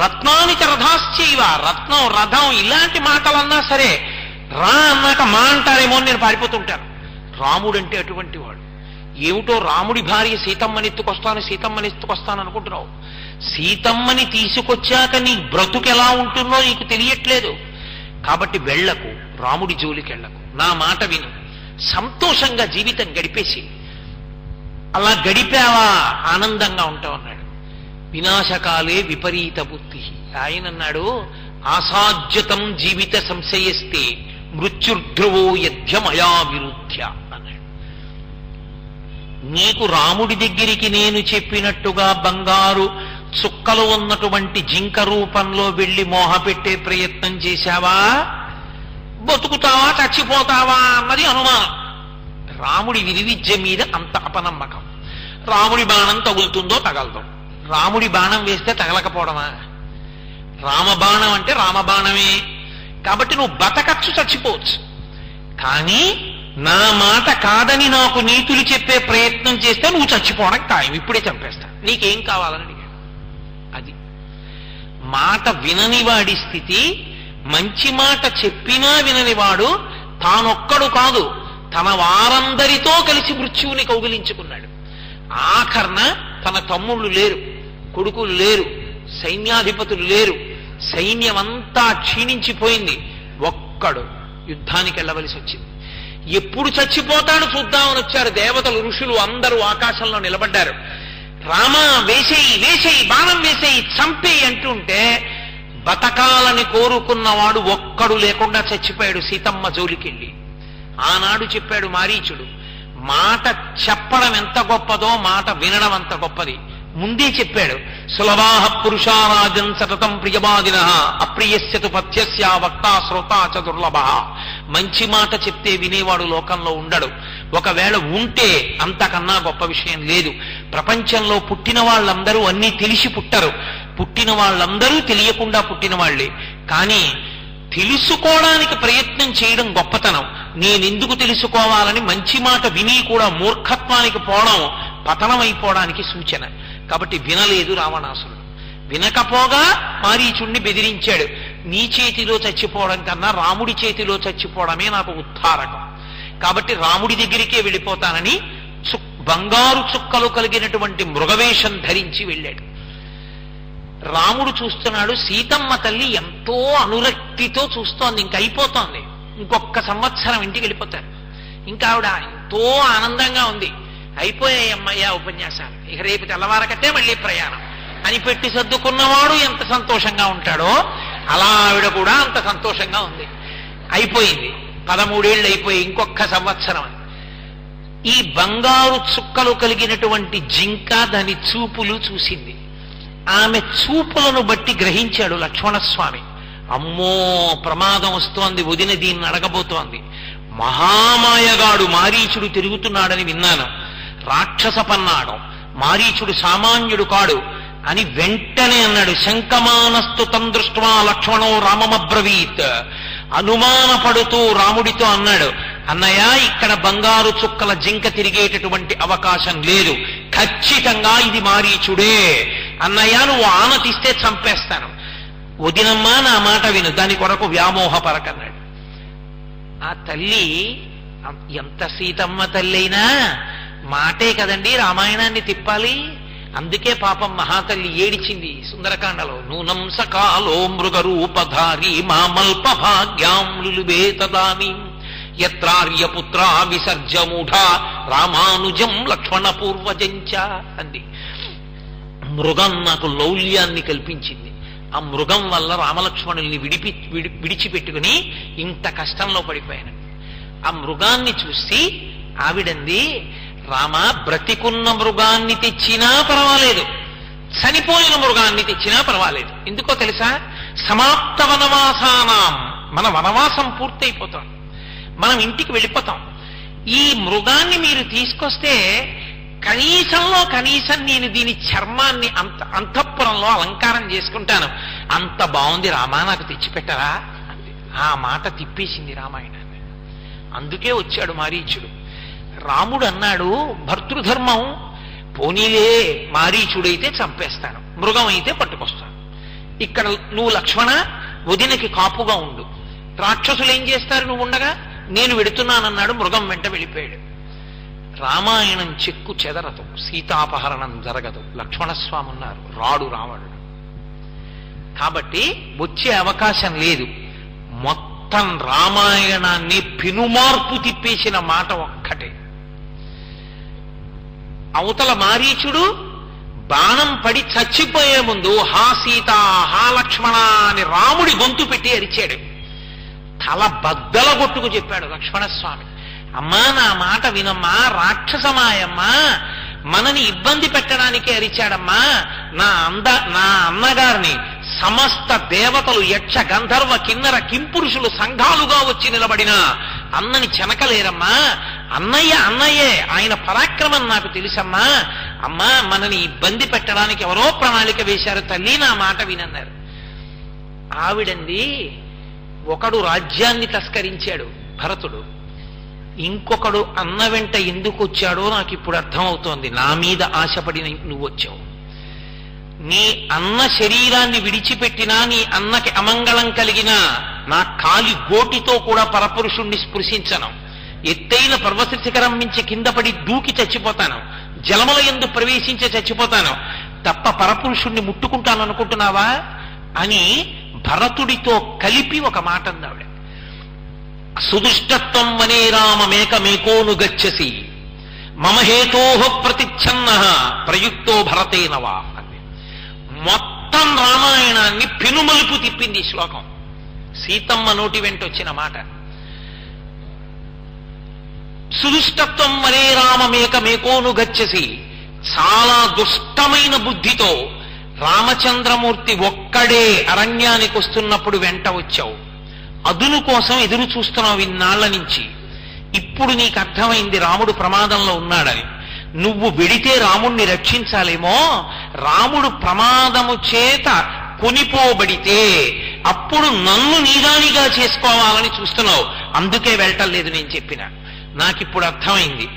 రత్నాని చ రథాశ్చైవ, రత్నం రథం ఇలాంటి మాటలన్నా సరే రా అన్నాక మా అంటారేమో అని నేను పారిపోతుంటాను. రాముడంటే అటువంటి వాడు. ఏమిటో రాముడి భార్య సీతమ్మని ఎత్తుకొస్తాను అనుకుంటున్నావు. సీతమ్మని తీసుకొచ్చాక నీ బ్రతుకు ఎలా ఉంటుందో నీకు తెలియట్లేదు. కాబట్టి వెళ్ళకు, రాముడి జోలికి వెళ్ళకు, నా మాట విను, సంతోషంగా జీవితం గడిపేసి. అలా గడిపావా ఆనందంగా ఉంటావు అన్నాడు. వినాశకాలే విపరీత బుద్ధి. ఆయన అన్నాడు, ఆసాధ్యతం జీవిత సంశయస్తే మృత్యుర్ధ్రువో యధ్యమయా విరుధ్య అన్నాడు. నీకు రాముడి దగ్గరికి నేను చెప్పినట్టుగా బంగారు చుక్కలు ఉన్నటువంటి జింక రూపంలో వెళ్లి మోహపెట్టే ప్రయత్నం చేశావా, బతుకుతావా చచ్చిపోతావా అన్నది అనుమానం. రాముడి విలువిద్య మీద అంత అపనమ్మకం. రాముడి బాణం తగులుతుందో తగలదో, రాముడి బాణం వేస్తే తగలకపోవడమా? రామబాణం అంటే రామబాణమే. కాబట్టి నువ్వు బతకచ్చు, చచ్చిపోవచ్చు. కానీ నా మాట కాదని నాకు నీతులు చెప్పే ప్రయత్నం చేస్తే నువ్వు చచ్చిపోవడం ఖాయం, ఇప్పుడే చంపేస్తా, నీకేం కావాలని అడిగాడు. అది మాట వినని వాడి స్థితి. మంచి మాట చెప్పినా విననివాడు తానొక్కడు కాదు, తన వారందరితో కలిసి మృత్యువుని కౌగిలించుకున్నాడు. ఆఖర్న తన తమ్ముళ్ళు లేరు, కొడుకులు లేరు, సైన్యాధిపతులు లేరు, సైన్యమంతా క్షీణించిపోయింది. ఒక్కడు యుద్ధానికి వెళ్ళవలసి వచ్చింది. ఎప్పుడు చచ్చిపోతాడు చూద్దామని వచ్చారు దేవతలు, ఋషులు అందరూ ఆకాశంలో నిలబడ్డారు. రామ వేసేయి, వేసేయి, బాణం వేసేయి, చంపేయి అంటుంటే బతకాలని కోరుకున్నవాడు ఒక్కడు లేకుండా చచ్చిపోయాడు సీతమ్మ జోలికెళ్ళి. ఆనాడు చెప్పాడు మారీచుడు, మాట చెప్పడం ఎంత గొప్పదో మాట వినడం అంత గొప్పది. ముందే చెప్పాడు, సులభాః పురుషారాజన్ సతతం ప్రియవాదినః అప్రియస్యతు పథ్యస్య వక్తా శ్రోతా చ దుర్లభః. మంచి మాట చెప్తే వినేవాడు లోకంలో ఉండడు. ఒకవేళ ఉంటే అంతకన్నా గొప్ప విషయం లేదు. ప్రపంచంలో పుట్టిన వాళ్ళందరూ అన్నీ తెలిసి పుట్టరు, పుట్టిన వాళ్ళందరూ తెలియకుండా పుట్టిన వాళ్లే. కానీ తెలుసుకోవడానికి ప్రయత్నం చేయడం గొప్పతనం. నేనెందుకు తెలుసుకోవాలని మంచి మాట విని కూడా మూర్ఖత్వానికి పోవడం పతనమైపోవడానికి సూచన. కాబట్టి వినలేదు రావణాసురుడు. వినకపోగా మారీచుణ్ణి బెదిరించాడు, నీ చేతిలో చచ్చిపోవడం కన్నా రాముడి చేతిలో చచ్చిపోవడమే నాకు ఉద్ధారకం, కాబట్టి రాముడి దగ్గరికే వెళ్ళిపోతానని బంగారు చుక్కలు కలిగినటువంటి మృగవేషం ధరించి వెళ్ళాడు. రాముడు చూస్తున్నాడు, సీతమ్మ తల్లి ఎంతో అనురక్తితో చూస్తోంది. ఇంక అయిపోతోంది, ఇంకొక సంవత్సరం ఇంటికి వెళ్ళిపోతారు. ఇంకా ఆవిడ ఎంతో ఆనందంగా ఉంది. అయిపోయాయి అమ్మయ్య ఉపన్యాసాలు, ఇక రేపు తెల్లవారకట్టే మళ్ళీ ప్రయాణం అని పెట్టి సర్దుకున్నవాడు ఎంత సంతోషంగా ఉంటాడో అలా ఆవిడ కూడా అంత సంతోషంగా ఉంది. అయిపోయింది, 13 ఏళ్ళు అయిపోయి ఇంకొక సంవత్సరం. ఈ బంగారు చుక్కలు కలిగినటువంటి జింక దాని చూపులు చూసింది. ఆమె చూపులను బట్టి గ్రహించాడు లక్ష్మణస్వామి, అమ్మో ప్రమాదం వస్తోంది, వదిన దీన్ని అడగబోతోంది, మహామాయగాడు మారీచుడు తిరుగుతున్నాడని విన్నాను, రాక్షస పన్నాడు, మారీచుడు సామాన్యుడు కాడు అని వెంటనే అన్నాడు. శంకమానస్తు తం దృష్ట్వా లక్ష్మణో రామమబ్రవీత్. అనుమానపడుతూ రాముడితో అన్నాడు, అన్నయ్య ఇక్కడ బంగారు చుక్కల జింక తిరిగేటటువంటి అవకాశం లేదు, ఖచ్చితంగా ఇది మారీచుడే. అన్నయ్య నువ్వు ఆన తీస్తే చంపేస్తాను, వదినమ్మా నా మాట విను, దాని కొరకు వ్యామోహపరకన్నాడు. ఆ తల్లి ఎంత సీతమ్మ తల్లి అయినా మాటే కదండి రామాయణాన్ని తిప్పాలి. అందుకే పాపం మహాతల్లి ఏడిచింది సుందరకాండలో, నూనం సకాలో మృగరూపధారి మామల్ప భాగ్యాం లులుబే తదాని యత్రార్యపుత్రా విసర్జమూఢ రామానుజం లక్ష్మణ పూర్వజంచ అంది. మృగం నాకు లౌల్యాన్ని కల్పించింది, ఆ మృగం వల్ల రామలక్ష్మణుల్ని విడిచిపెట్టుకుని ఇంత కష్టంలో పడిపోయాను. ఆ మృగాన్ని చూసి ఆవిడంది, రామ బ్రతికున్న మృగాన్ని తెచ్చినా పర్వాలేదు, చనిపోయిన మృగాన్ని తెచ్చినా పర్వాలేదు. ఎందుకో తెలుసా? సమాప్త వనవాసానాం, మన వనవాసం పూర్తయిపోతాం, మనం ఇంటికి వెళ్ళిపోతాం. ఈ మృగాన్ని మీరు తీసుకొస్తే కనీసంలో కనీసం నేను దీని చర్మాన్ని అంతఃపురంలో అలంకారం చేసుకుంటాను, అంత బాగుంది రామా నాకు తెచ్చిపెట్టరా అంది. ఆ మాట తిప్పేసింది రామాయణాన్ని. అందుకే వచ్చాడు మారీచుడు. రాముడు అన్నాడు, భర్తృధర్మం పోనీలే, మారీచుడైతే చంపేస్తాను, మృగం అయితే పట్టుకొస్తాను. ఇక్కడ నువ్వు లక్ష్మణ వదినకి కాపుగా ఉండు. రాక్షసులు ఏం చేస్తారు నువ్వు ఉండగా? నేను వెడుతున్నానన్నాడు, మృగం వెంట వెళ్ళిపోయాడు. రామాయణం చెక్కు చెదరదు, సీతాపహరణం జరగదు. లక్ష్మణస్వామి ఉన్నారు, రాడు రావణుడు. కాబట్టి వచ్చే అవకాశం లేదు. మొత్తం రామాయణాన్ని పెనుమార్పు తిప్పేసిన మాట ఒక్కటే. అవతల మారీచుడు బాణం పడి చచ్చిపోయే ముందు హా సీత హా లక్ష్మణ అని రాముడి గొంతు పెట్టి అరిచాడు. తల బద్దల కొట్టుకు చెప్పాడు లక్ష్మణస్వామి, అమ్మా నా మాట వినమ్మా, రాక్షసమాయమ్మా, మనని ఇబ్బంది పెట్టడానికి అరిచాడమ్మా. నా అన్నగారిని సమస్త దేవతలు యక్ష గంధర్వ కిన్నర కింపురుషులు సంఘాలుగా వచ్చి నిలబడిన అన్నని చెనకలేరమ్మా. అన్నయ్య అన్నయ్యే, ఆయన పరాక్రమం నాకు తెలుసమ్మా. అమ్మా మనని ఇబ్బంది పెట్టడానికి ఎవరో ప్రణాళిక వేశారు తల్లి, నా మాట వినన్నారు. ఆవిడంది, ఒకడు రాజ్యాన్ని తస్కరించాడు భరతుడు, ఇంకొకడు అన్న వెంట ఎందుకు వచ్చాడో నాకు ఇప్పుడు అర్థమవుతోంది. నా మీద ఆశపడి నువ్వు వచ్చావు. నీ అన్న శరీరాన్ని విడిచిపెట్టినా, నీ అన్నకి అమంగళం కలిగినా నా కాలి గోటితో కూడా పరపురుషుణ్ణి స్పృశించను. ఎత్తైన పర్వతశిఖరం మించి కింద పడి దూకి చచ్చిపోతాను, జలముల యందు ప్రవేశించి చచ్చిపోతాను, తప్ప పరపురుషుణ్ణి ముట్టుకుంటాను అనుకుంటున్నావా అని భరతుడితో కలిపి ఒక మాట అందావిడ. సుదుష్టత్వం వనే రామమేకమేకోను గచ్చసి మమ హేతోః ప్రతిచ్ఛన్న ప్రయుక్తో భరతేనవా అని మొత్తం రామాయణాన్ని పెనుమలుపు తిప్పింది శ్లోకం. సీతమ్మ నోటి వెంట వచ్చిన మాట. సుదుష్టత్వం వనే రామమేకమేకోను గచ్చసి, చాలా దుష్టమైన బుద్ధితో రామచంద్రమూర్తి ఒక్కడే అరణ్యానికి వస్తున్నప్పుడు వెంట వచ్చావు. అదును కోసం ఎదురు చూస్తున్నావు ఇన్నాళ్ల నుంచి. ఇప్పుడు నీకు అర్థమైంది రాముడు ప్రమాదంలో ఉన్నాడని. నువ్వు వెడితే రాముణ్ణి రక్షించాలేమో, రాముడు ప్రమాదము చేత కొనిపోబడితే అప్పుడు నన్ను నీదానిగా చేసుకోవాలని చూస్తున్నావు. అందుకే వెళ్ళటం లేదు నేను చెప్పిన. నాకిప్పుడు అర్థమైంది.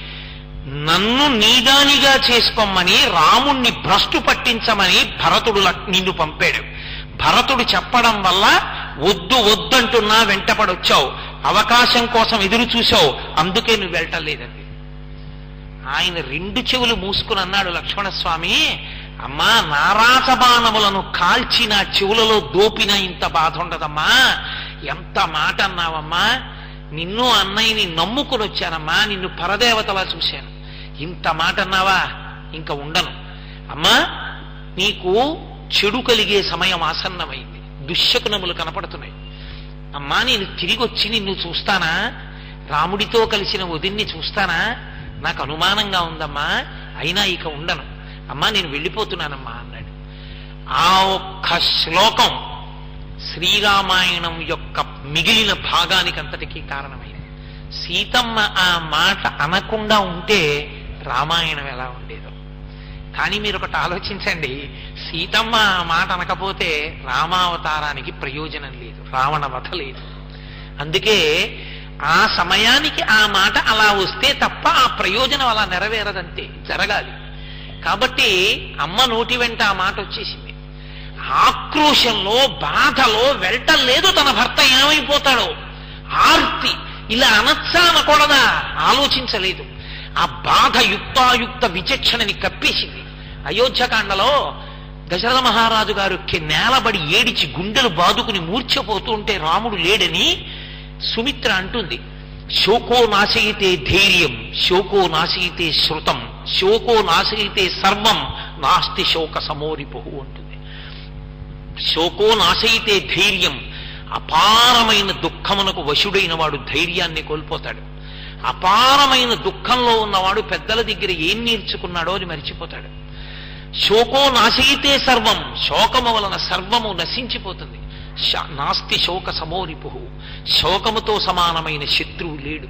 నన్ను నీదానిగా చేసుకోమని, రాముణ్ణి భ్రష్టు పట్టించమని భరతుడు నిన్ను పంపాడు. భరతుడు చెప్పడం వల్ల వద్దు వద్దంటున్నా వెంటపడొచ్చావు. అవకాశం కోసం ఎదురు చూశావు, అందుకే నువ్వు వెళ్ళటం లేదండి. ఆయన రెండు చెవులు మూసుకుని అన్నాడు లక్ష్మణస్వామి, అమ్మా నారాసబాణములను కాల్చి నా చెవులలో దోపిన ఇంత బాధ ఉండదమ్మా. ఎంత మాట అన్నావమ్మా. నిన్ను అన్నయ్యని నమ్ముకుని వచ్చానమ్మా, నిన్ను పరదేవతలా చూశాను. ఇంత మాట అన్నావా, ఇంకా ఉండను. అమ్మా నీకు చెడు కలిగే సమయం ఆసన్నమైంది, దుశ్శకునములు కనపడుతున్నాయి. అమ్మా నేను తిరిగి వచ్చి నిన్ను చూస్తానా, రాముడితో కలిసిన వదిన్ని చూస్తానా, నాకు అనుమానంగా ఉందమ్మా, అయినా ఇక ఉండను అమ్మా, నేను వెళ్ళిపోతున్నానమ్మా అన్నాడు. ఆ ఒక్క శ్లోకం శ్రీరామాయణం యొక్క మిగిలిన భాగానికి అంతటికీ కారణమైంది. సీతమ్మ ఆ మాట అనకుండా ఉంటే రామాయణం ఎలా ఉండేదో. కానీ మీరు ఒకటి ఆలోచించండి, సీతమ్మ ఆ మాట అనకపోతే రామావతారానికి ప్రయోజనం లేదు, రావణ వధ లేదు. అందుకే ఆ సమయానికి ఆ మాట అలా వస్తే తప్ప ఆ ప్రయోజనం అలా నెరవేరదంతే, జరగాలి. కాబట్టి అమ్మ నోటి వెంట ఆ మాట వచ్చేసింది. ఆక్రోశంలో బాధలో వెళ్ళటం లేదు, తన భర్త ఏమైపోతాడో ఆర్తి. ఇలా అనొచ్చా అనకూడదా ఆలోచించలేదు. ఆ బాధ యుక్తాయుక్త విచక్షణని కప్పేసింది. అయోధ్యకాండలో దశరథ మహారాజు గారు నేలబడి ఏడిచి గుండెలు బాదుకుని మూర్ఛపోతూ ఉంటే రాముడు లేడని సుమిత్ర అంటుంది. శోకో నాశయితే ధైర్యం, శోకో నాశయితే శృతం, శోకో నాశయితే సర్వం, నాస్తి శోక సమోరిపు అంటుంది. శోకో నాశయితే ధైర్యం, అపారమైన దుఃఖమునకు వశుడైన వాడు ధైర్యాన్ని కోల్పోతాడు. అపారమైన దుఃఖంలో ఉన్నవాడు పెద్దల దగ్గర ఏం నేర్చుకున్నాడో అది మరిచిపోతాడు. శోకో నాశయితే సర్వం, శోకము వలన సర్వము నశించిపోతుంది. నాస్తి శోక సమోరిపు, శోకముతో సమానమైన శత్రువు లేడు,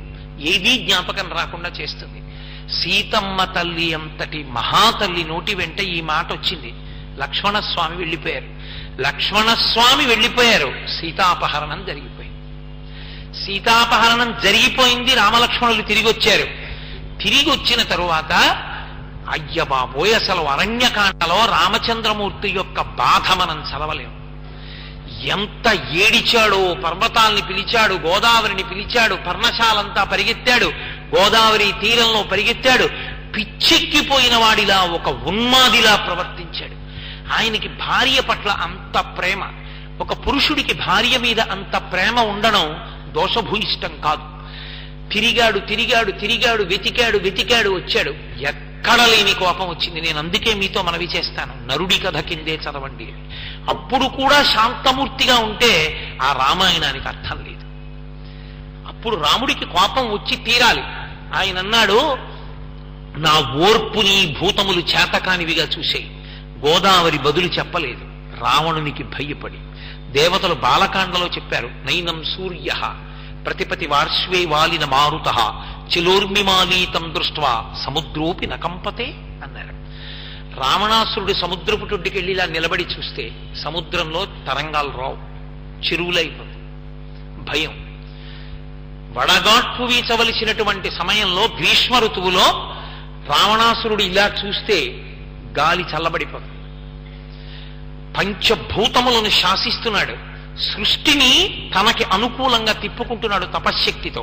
ఏదీ జ్ఞాపకం రాకుండా చేస్తుంది. సీతమ్మ తల్లి అంతటి మహాతల్లి నోటి వెంట ఈ మాట వచ్చింది. లక్ష్మణస్వామి వెళ్ళిపోయారు. లక్ష్మణస్వామి వెళ్ళిపోయారు, సీతాపహరణం జరిగిపోయింది. సీతాపహరణం జరిగిపోయింది, రామలక్ష్మణులు తిరిగి వచ్చారు. తిరిగి వచ్చిన తరువాత అయ్య బాబోయ్, అసలు అరణ్యకాండలో రామచంద్రమూర్తి యొక్క బాధ మనం చదవలేము. ఎంత ఏడిచాడో, పర్వతాల్ని పిలిచాడు, గోదావరిని పిలిచాడు, పర్ణశాలంతా పరిగెత్తాడు, గోదావరి తీరంలో పరిగెత్తాడు. పిచ్చెక్కిపోయిన వాడిలా, ఒక ఉన్మాదిలా ప్రవర్తించాడు. ఆయనకి భార్య పట్ల అంత ప్రేమ. ఒక పురుషుడికి భార్య మీద అంత ప్రేమ ఉండడం దోషభూయిష్టం కాదు. తిరిగాడు తిరిగాడు తిరిగాడు, వెతికాడు వెతికాడు, వచ్చాడు. ఎక్కడ లేని కోపం వచ్చింది. నేను అందుకే మీతో మనవి చేస్తాను, నరుడి కథ కిందే చదవండి. అప్పుడు కూడా శాంతమూర్తిగా ఉంటే ఆ రామాయణానికి అర్థం లేదు. అప్పుడు రాముడికి కోపం వచ్చి తీరాలి. ఆయన అన్నాడు, నా ఓర్పుని భూతములు చేతకానివిగా చూసేయి. గోదావరి బదులు చెప్పలేదు, రావణునికి భయపడి. దేవతలు బాలకాండలో చెప్పారు, నైనం సూర్య ప్రతిపతి వార్ష్వే వాలిన మారుత చిలోర్మిమాలీతం దృష్ట్వా సముద్రోపి నకంపతే అన్నారు. రావణాసురుడు సముద్రపు టొడ్డుకెళ్ళి ఇలా నిలబడి చూస్తే సముద్రంలో తరంగాలు రావు, చెరువులైపోతాయి. భయం. వడగాట్పు వీచవలసినటువంటి సమయంలో గ్రీష్మ ఋతువులో రావణాసురుడు ఇలా చూస్తే గాలి చల్లబడిపోతుంది. పంచభూతములను శాసిస్తున్నాడు, సృష్టిని తనకి అనుకూలంగా తిప్పుకుంటున్నాడు తపశ్శక్తితో.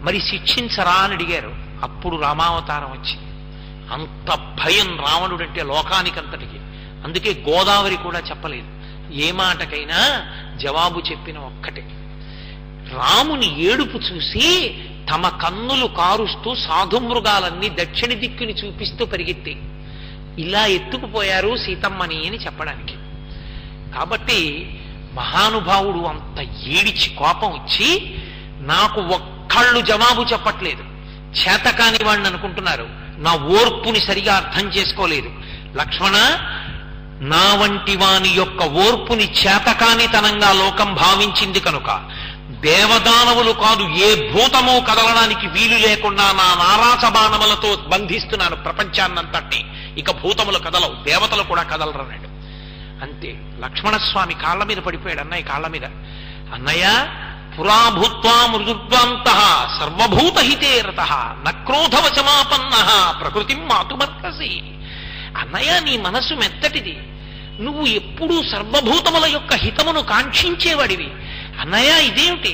మరి శిక్షించరా అని అడిగారు. అప్పుడు రామావతారం వచ్చింది. అంత భయం రావణుడంటే లోకానికంతటికి. అందుకే గోదావరి కూడా చెప్పలేదు. ఏ మాటకైనా జవాబు చెప్పిన ఒక్కటే. రాముని ఏడుపు చూసి తమ కన్నులు కారుస్తూ సాధుమృగాలన్నీ దక్షిణ దిక్కుని చూపిస్తూ పరిగెత్తి ఇలా ఎత్తుకుపోయారు సీతమ్మని అని చెప్పడానికి. కాబట్టి మహానుభావుడు అంత ఏడిచి కోపం వచ్చి, నాకు ఒక్కళ్ళు జవాబు చెప్పట్లేదు, చేతకాని వాడిని అనుకుంటున్నారు, నా ఓర్పుని సరిగా అర్థం చేసుకోలేదు. లక్ష్మణ, నా వంటి వాని యొక్క ఓర్పుని చేతకానితనంగా లోకం భావించింది కనుక దేవదానవులు కాదు, ఏ భూతమో కదలడానికి వీలు లేకుండా నా నారాస బాణములతో బంధిస్తున్నాను ప్రపంచాన్నంతటినీ. ఇక భూతములు కదలవు, దేవతలు కూడా కదలరన్నాడు. అంతే. లక్ష్మణస్వామి కాళ్ల మీద పడిపోయాడు, అన్నయ్య కాళ్ల మీద. అన్నయ్య, పురాభూత్వా మృదుద్వాంత సర్వభూత హితే రత నక్రోధవచమాపన్న ప్రకృతిం మాతుమర్కసి. అన్నయ్య, నీ మనసు మెత్తటిది, నువ్వు ఎప్పుడూ సర్వభూతముల యొక్క హితమును కాంక్షించేవాడివి. అన్నయ్య, ఇదేమిటి,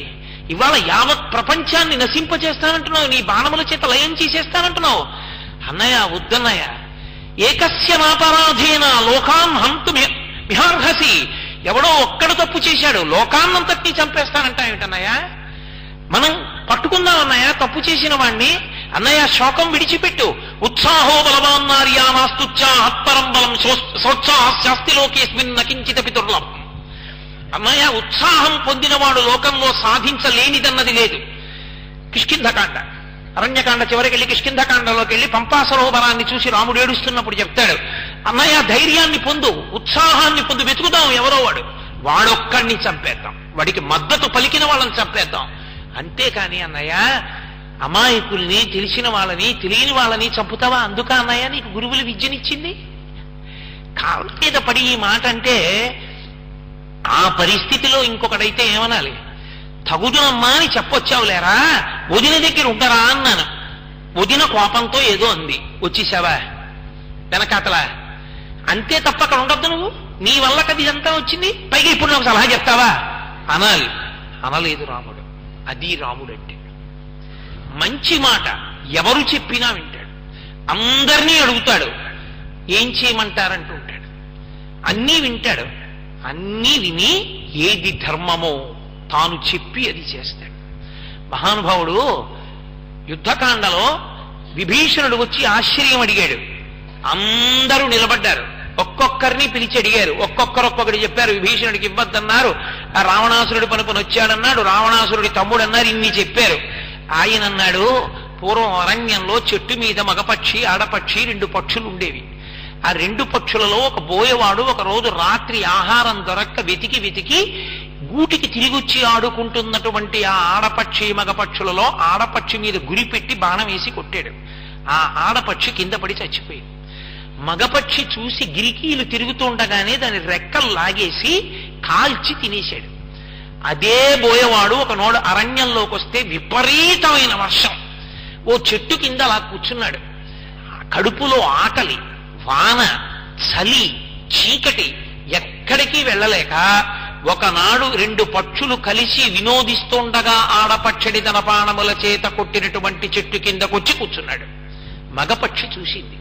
ఇవాళ యావత్ ప్రపంచాన్ని నశింపచేస్తానంటున్నావు, నీ బాణముల చేత లయం చేసేస్తానంటున్నావు. అన్నయ్య, వద్దన్నయ్య, ఏకస్య నాపరాధేన లోకాన్ హంతు మిహార్హసి. ఎవడో ఒక్కడు తప్పు చేశాడు, లోకాన్నంతటినీ చంపేస్తానంటా ఏమిటన్నయ్య? మనం పట్టుకుందాం అన్నయ్య తప్పు చేసిన వాణ్ణి. అన్నయ్య, శోకం విడిచిపెట్టు. ఉత్సాహో బలవాన్నార్యామాస్తుత్సాహత్పరం బలం సోత్సాహస్యాస్తి లోకేస్మిన్ నకించితపి దుర్లభం. అన్నయ్య, ఉత్సాహం పొందినవాడు లోకంలో సాధించలేనిదన్నది లేదు. కిష్కింధకాండ, అరణ్యకాండ చివరికి వెళ్ళి కిష్కింధకాండలోకి వెళ్ళి పంపా సరోవరాన్ని చూసి రాముడు ఏడుస్తున్నప్పుడు చెప్తాడు, అన్నయ్య ధైర్యాన్ని పొందు, ఉత్సాహాన్ని పొందు, వెతుకుదాం ఎవరో వాడొక్కడిని చంపేద్దాం, వాడికి మద్దతు పలికిన వాళ్ళని చంపేద్దాం. అంతేకాని అన్నయ్య, అమాయకుల్ని, తెలిసిన వాళ్ళని, తెలియని వాళ్ళని చంపుతావా? అందుక అన్నయ్య నీకు గురువులు విద్యనిచ్చింది? కాళ్ళ మీద పడి ఈ మాట అంటే ఆ పరిస్థితిలో ఇంకొకడైతే ఏమనాలి? తగుదునమ్మా అని చెప్పొచ్చావులేరా, వదిన దగ్గర ఉండరా అన్నాను. వదిన కోపంతో ఏదో అంది, వచ్చేసావా వెనకాతలా, అంతే తప్ప అక్కడ ఉండొద్దు నువ్వు, నీ వల్ల కదా ఇదంతా వచ్చింది, పైగా ఇప్పుడు నాకు సలహా చెప్తావా అనాలి. అనలేదు రాముడు. అది రాముడు అంటే. మంచి మాట ఎవరు చెప్పినా వింటాడు, అందరినీ అడుగుతాడు, ఏం చేయమంటారంటూ ఉంటాడు, అన్నీ వింటాడు. అన్నీ విని ఏది ధర్మమో తాను చెప్పి అది చేస్తాడు. మహానుభావుడు యుద్ధకాండలో విభీషణుడు వచ్చి ఆశ్చర్యం అడిగాడు. అందరూ నిలబడ్డారు, ఒక్కొక్కరిని పిలిచి అడిగారు, ఒక్కొక్కరొక్కొక్కటి చెప్పారు. విభీషణుడికి ఇవ్వద్దన్నారు, ఆ రావణాసురుడి పనుకొని వచ్చాడన్నాడు, రావణాసురుడి తమ్ముడు అన్నారు, ఇన్ని చెప్పారు. ఆయన అన్నాడు, పూర్వం అరణ్యంలో చెట్టు మీద మగపక్షి ఆడపక్షి 2 పక్షులు ఉండేవి. ఆ 2 పక్షులలో ఒక బోయవాడు ఒక రోజు రాత్రి ఆహారం దొరక్క వెతికి వెతికి గూటికి తిరిగొచ్చి ఆడుకుంటున్నటువంటి ఆ ఆడపక్షి మగపక్షులలో ఆడపక్షి మీద గురి పెట్టి బాణం వేసి కొట్టాడు. ఆ ఆడపక్షి కింద పడి చచ్చిపోయింది. మగపక్షి చూసి గిరికీలు తిరుగుతుండగానే దాని రెక్కలు లాగేసి కాల్చి తినేశాడు. అదే బోయవాడు ఒకనోడు అరణ్యంలోకి వస్తే విపరీతమైన వర్షం, ఓ చెట్టు కింద అలా కూర్చున్నాడు. కడుపులో ఆకలి, వాన, చలి, చీకటి, ఎక్కడికి వెళ్ళలేక ఒకనాడు రెండు పక్షులు కలిసి వినోదిస్తుండగా ఆడపక్షడి తన పాణముల చేత కొట్టినటువంటి చెట్టు కిందకొచ్చి కూర్చున్నాడు. మగపక్షి చూసింది,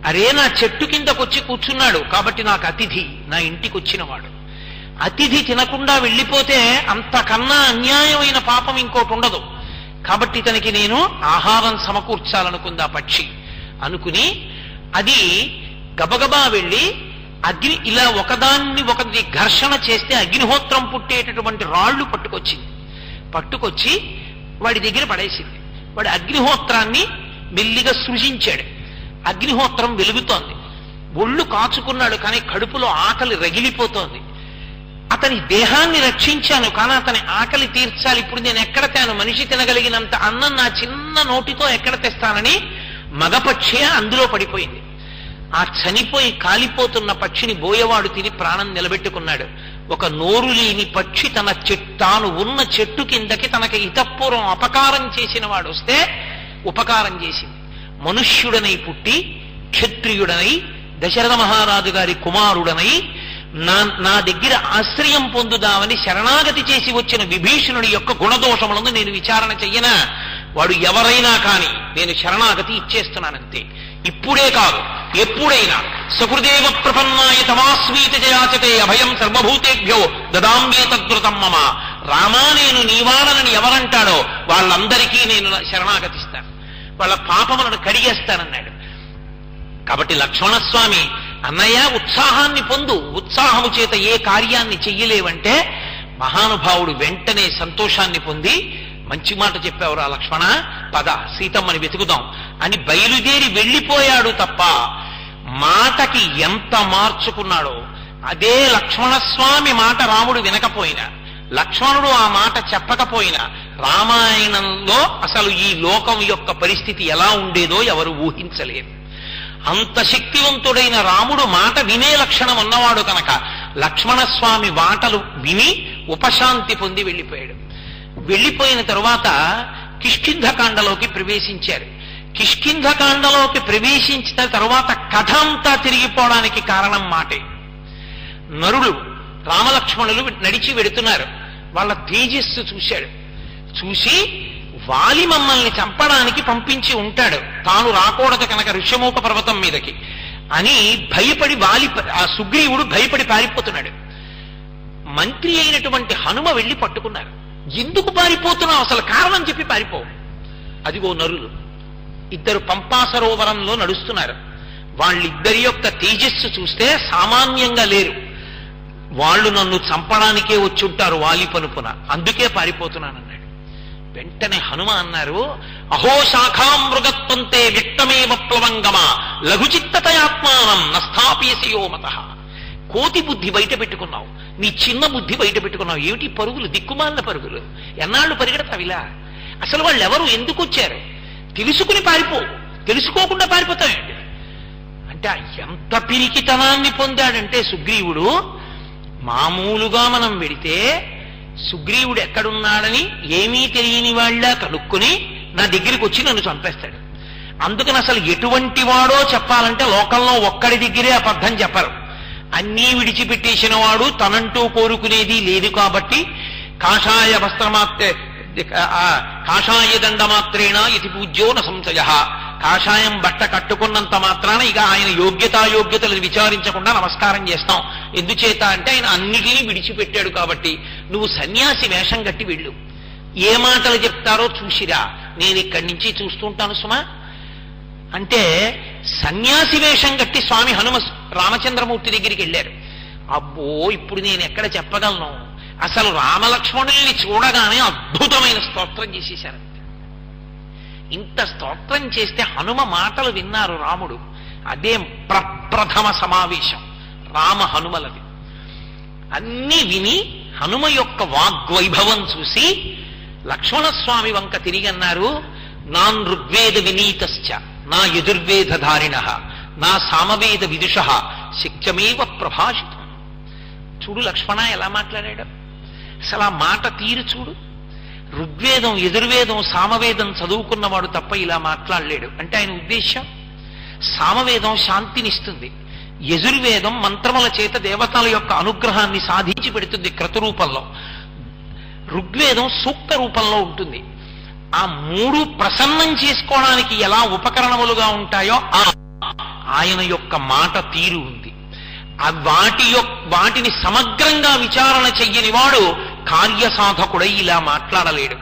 అరే నా చెట్టు కిందకొచ్చి కూర్చున్నాడు కాబట్టి నాకు అతిథి, నా ఇంటికి వచ్చినవాడు. అతిథి తినకుండా వెళ్ళిపోతే అంతకన్నా అన్యాయమైన పాపం ఇంకోటి ఉండదు, కాబట్టి ఇతనికి నేను ఆహారం సమకూర్చాలనుకుంది ఆ పక్షి. అనుకుని అది గబగబా వెళ్ళి అగ్ని ఇలా ఒకదాన్ని ఒకటి ఘర్షణ చేస్తే అగ్నిహోత్రం పుట్టేటటువంటి రాళ్లు పట్టుకొచ్చి వాడి దగ్గర పడేసింది. వాడి అగ్నిహోత్రాన్ని మెల్లిగా సృజించాడు. అగ్నిహోత్రం వెలుగుతోంది. ఒళ్ళు కాచుకున్నాడు, కానీ కడుపులో ఆకలి రగిలిపోతోంది. అతని దేహాన్ని రక్షించాను, కానీ అతని ఆకలి తీర్చాలి. ఇప్పుడు నేను ఎక్కడ తేను? మనిషి తినగలిగినంత అన్నం నా చిన్న నోటితో ఎక్కడ తెస్తానని మగపక్షి అందులో పడిపోయింది. ఆ చనిపోయి కాలిపోతున్న పక్షిని బోయవాడు తిని ప్రాణం నిలబెట్టుకున్నాడు. ఒక నోరు లేని పక్షి తాను ఉన్న చెట్టు కిందకి తనకి ఇతపూర్వం అపకారం చేసిన వాడు వస్తే ఉపకారం చేసింది. మనుష్యుడనై పుట్టి క్షత్రియుడనై దశరథ మహారాజు గారి కుమారుడనై నా దగ్గర ఆశ్రయం పొందుదామని శరణాగతి చేసి వచ్చిన విభీషణుడి యొక్క గుణదోషములను నేను విచారణ చెయ్యనా? వాడు ఎవరైనా కాని నేను శరణాగతి ఇచ్చేస్తున్నానంతే. ఇప్పుడే కాదు, ఎప్పుడైనా. సకృదేవ ప్రపన్నాయ తమాస్మీత జయాచతే అభయం సర్వభూతేభ్యో దదామ్యేతద్రుతం మమ. రామా నేను నీవాడనని ఎవరంటాడో వాళ్ళందరికీ నేను శరణాగతిస్తాను, వాళ్ళ పాపములను కడిగేస్తానన్నాడు. కాబట్టి లక్ష్మణస్వామి, అన్నయ్య ఉత్సాహాన్ని పొందు, ఉత్సాహము చేత ఏ కార్యాన్ని చెయ్యలేవంటే మహానుభావుడు వెంటనే సంతోషాన్ని పొంది, మంచి మాట చెప్పావురా లక్ష్మణ, పద సీతమ్మని వెతుకుదాం అని బయలుదేరి వెళ్ళిపోయాడు తప్ప మాటకి ఎంత మార్చుకున్నాడో. అదే లక్ష్మణస్వామి మాట రాముడు వినకపోయినా, లక్ష్మణుడు ఆ మాట చెప్పకపోయినా రామాయణంలో అసలు ఈ లోకం యొక్క పరిస్థితి ఎలా ఉండేదో ఎవరు ఊహించలేరు. అంత శక్తివంతుడైన రాముడు మాట వినే లక్షణం ఉన్నవాడు కనుక లక్ష్మణస్వామి మాటలు విని ఉపశాంతి పొంది వెళ్ళిపోయాడు. వెళ్ళిపోయిన తరువాత కిష్కింధకాండలోకి ప్రవేశించారు. కిష్కింధకాండలోకి ప్రవేశించిన తరువాత కథ అంతా తిరిగిపోవడానికి కారణం మాటే. నరుడు రామలక్ష్మణులు నడిచి వెడుతున్నారు. వాళ్ళ తేజస్సు చూశాడు. చూసి వాలి మమ్మల్ని చంపడానికి పంపించి ఉంటాడు, తాను రాకూడదు కనుక ఋష్యమూక పర్వతం మీదకి అని భయపడి ఆ సుగ్రీవుడు భయపడి పారిపోతున్నాడు. మంత్రి అయినటువంటి హనుమ వెళ్ళి పట్టుకున్నారు. ఎందుకు పారిపోతున్నావు, అసలు కారణం చెప్పి పారిపో. అదిగో నరులు ఇద్దరు పంపా సరోవరంలో నడుస్తున్నారు. వాళ్ళిద్దరి యొక్క తేజస్సు చూస్తే సామాన్యంగా లేరు. వాళ్ళు నన్ను చంపడానికే వచ్చి ఉంటారు వాలి పనుపున, అందుకే పారిపోతున్నానన్నాడు. వెంటనే హనుమ అన్నారు, అహో శాఖాం మృగత్వంతే విట్టమేవ ప్లవంగమ లఘుచిత్తతయాత్మానం నస్థాపయసియో మతః. కోతి బుద్ధి బయట పెట్టుకున్నావు, నీ చిన్న బుద్ధి బయట పెట్టుకున్నావు. ఏమిటి పరుగులు, దిక్కుమాలిన పరుగులు, ఎన్నాళ్ళు పరిగెడతావిలా? అసలు వాళ్ళు ఎవరు, ఎందుకు వచ్చారు? తెలుసుకుని పారిపో, తెలుసుకోకుండా పారిపోతాయండి అంటే ఎంత పిరికితనాన్ని పొందాడంటే సుగ్రీవుడు. మామూలుగా మనం వెడితే సుగ్రీవుడు ఎక్కడున్నాడని ఏమీ తెలియని వాళ్ళ కనుక్కుని నా దగ్గరికి వచ్చి నన్ను చంపేస్తాడు. అందుకని అసలు ఎటువంటి వాడో చెప్పాలంటే లోకంలో ఒక్కడి దగ్గరే అబద్ధం చెప్పరు. అన్నీ విడిచిపెట్టేసిన వాడు, తనంటూ కోరుకునేది లేదు కాబట్టి కాషాయ వస్త్రమాత్రే కాషాయ దండమాత్రేణ ఇది పూజ్యో న సంశయ. కాషాయం బట్ట కట్టుకున్నంత మాత్రాన ఇక ఆయన యోగ్యతాయోగ్యతలు విచారించకుండా నమస్కారం చేస్తాం. ఎందుచేత అంటే ఆయన అన్నిటినీ విడిచిపెట్టాడు కాబట్టి. నువ్వు సన్యాసి వేషం కట్టి వెళ్ళు, ఏ మాటలు చెప్తారో చూసిరా, నేను ఇక్కడి నుంచి చూస్తుంటాను సుమా అంటే సన్యాసి వేషం కట్టి స్వామి హనుమ రామచంద్రమూర్తి దగ్గరికి వెళ్ళారు. అబ్బో ఇప్పుడు నేను ఎక్కడ చెప్పగలను, అసలు రామలక్ష్మణుల్ని చూడగానే అద్భుతమైన స్తోత్రం చేసేశారు. ఇంత స్తోత్రం చేస్తే హనుమ మాటలు విన్నారు రాముడు. అదే ప్రప్రథమ సమావేశం రామ హనుమలది. అన్నీ విని హనుమ యొక్క వాగ్వైభవం చూసి లక్ష్మణస్వామి వంక తిరిగి అన్నారు, నాన్ ఋగ్వేద వినీతశ్చ నా యజుర్వేదధారిణ నా సామవేద విదుష శిక్షమేవ ప్రభాషితం. చూడు లక్ష్మణ ఎలా మాట్లాడాడు, అసలు ఆ మాట తీరు చూడు. ఋగ్వేదం యజుర్వేదం సామవేదం చదువుకున్నవాడు తప్ప ఇలా మాట్లాడలేడు అంటే ఆయన ఉద్దేశం. సామవేదం శాంతినిస్తుంది, యజుర్వేదం మంత్రముల చేత దేవతల యొక్క అనుగ్రహాన్ని సాధించి పెడుతుంది క్రతు రూపంలో. ఋగ్వేదం సూక్త రూపంలో ఉంటుంది. ఆ మూడు ప్రసన్నం చేసుకోవడానికి ఎలా ఉపకరణములుగా ఉంటాయో ఆయన యొక్క మాట తీరు ఉంది. వాటిని సమగ్రంగా విచారణ చెయ్యని వాడు కార్యసాధకుడై ఇలా మాట్లాడలేడు.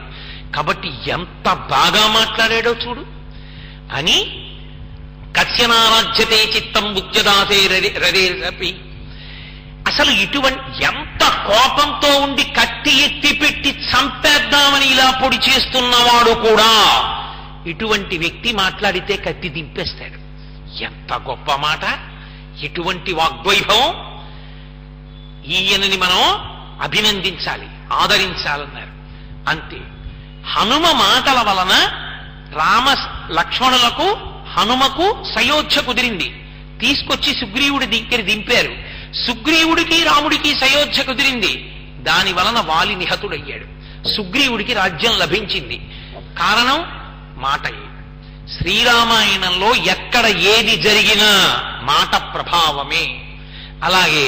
కాబట్టి ఎంత బాగా మాట్లాడాడో చూడు అని. కస్యనారాజ్యతే చిత్తం బుద్ధ్యదాసే రరేరపి. అసలు ఎంత కోపంతో ఉండి కత్తి ఎత్తి పెట్టి చంపేద్దామని ఇలా పొడి చేస్తున్నవాడు కూడా ఇటువంటి వ్యక్తి మాట్లాడితే కత్తి దింపేస్తాడు. ఎంత గొప్ప మాట! ఎటువంటి వాగ్వైభవం! ఈయనని మనం అభినందించాలి, ఆదరించాలన్నారు. అంతే. హనుమ మాటల వలన లక్ష్మణులకు హనుమకు సయోధ్య కుదిరింది. తీసుకొచ్చి సుగ్రీవుడి దగ్గర దింపారు. సుగ్రీవుడికి రాముడికి సయోధ్య కుదిరింది. దాని వలన వాలి నిహతుడయ్యాడు. సుగ్రీవుడికి రాజ్యం లభించింది. కారణం మాటయే. శ్రీరామాయణంలో ఎక్కడ ఏది జరిగినా మాట ప్రభావమే. అలాగే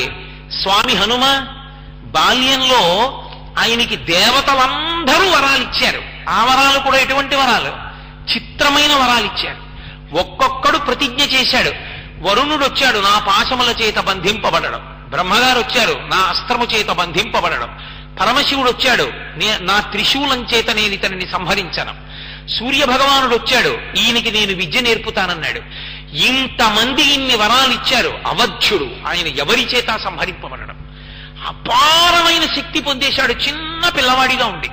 స్వామి హనుమ బాల్యంలో ఆయనకి దేవతలందరూ వరాలిచ్చారు. ఆ వరాలు కూడా ఎటువంటి వరాలు? చిత్రమైన వరాలిచ్చారు. ఒక్కొక్కడు ప్రతిజ్ఞ చేశాడు. వరుణుడు వచ్చాడు, నా పాశముల చేత బంధింపబడడం. బ్రహ్మగారు వచ్చారు, నా అస్త్రము చేత బంధింపబడడం. పరమశివుడు వచ్చాడు, నా త్రిశూలం చేత నేను ఇతనిని సంహరించను. సూర్య భగవానుడు వచ్చాడు, ఈయనకి నేను విద్య నేర్పుతానన్నాడు. ఇంతమంది ఇన్ని వరాలు ఇచ్చారు. అవధ్యుడు, ఆయన ఎవరి చేత సంహరింపబడడం. అపారమైన శక్తి పొందేశాడు చిన్న పిల్లవాడిగా ఉండి.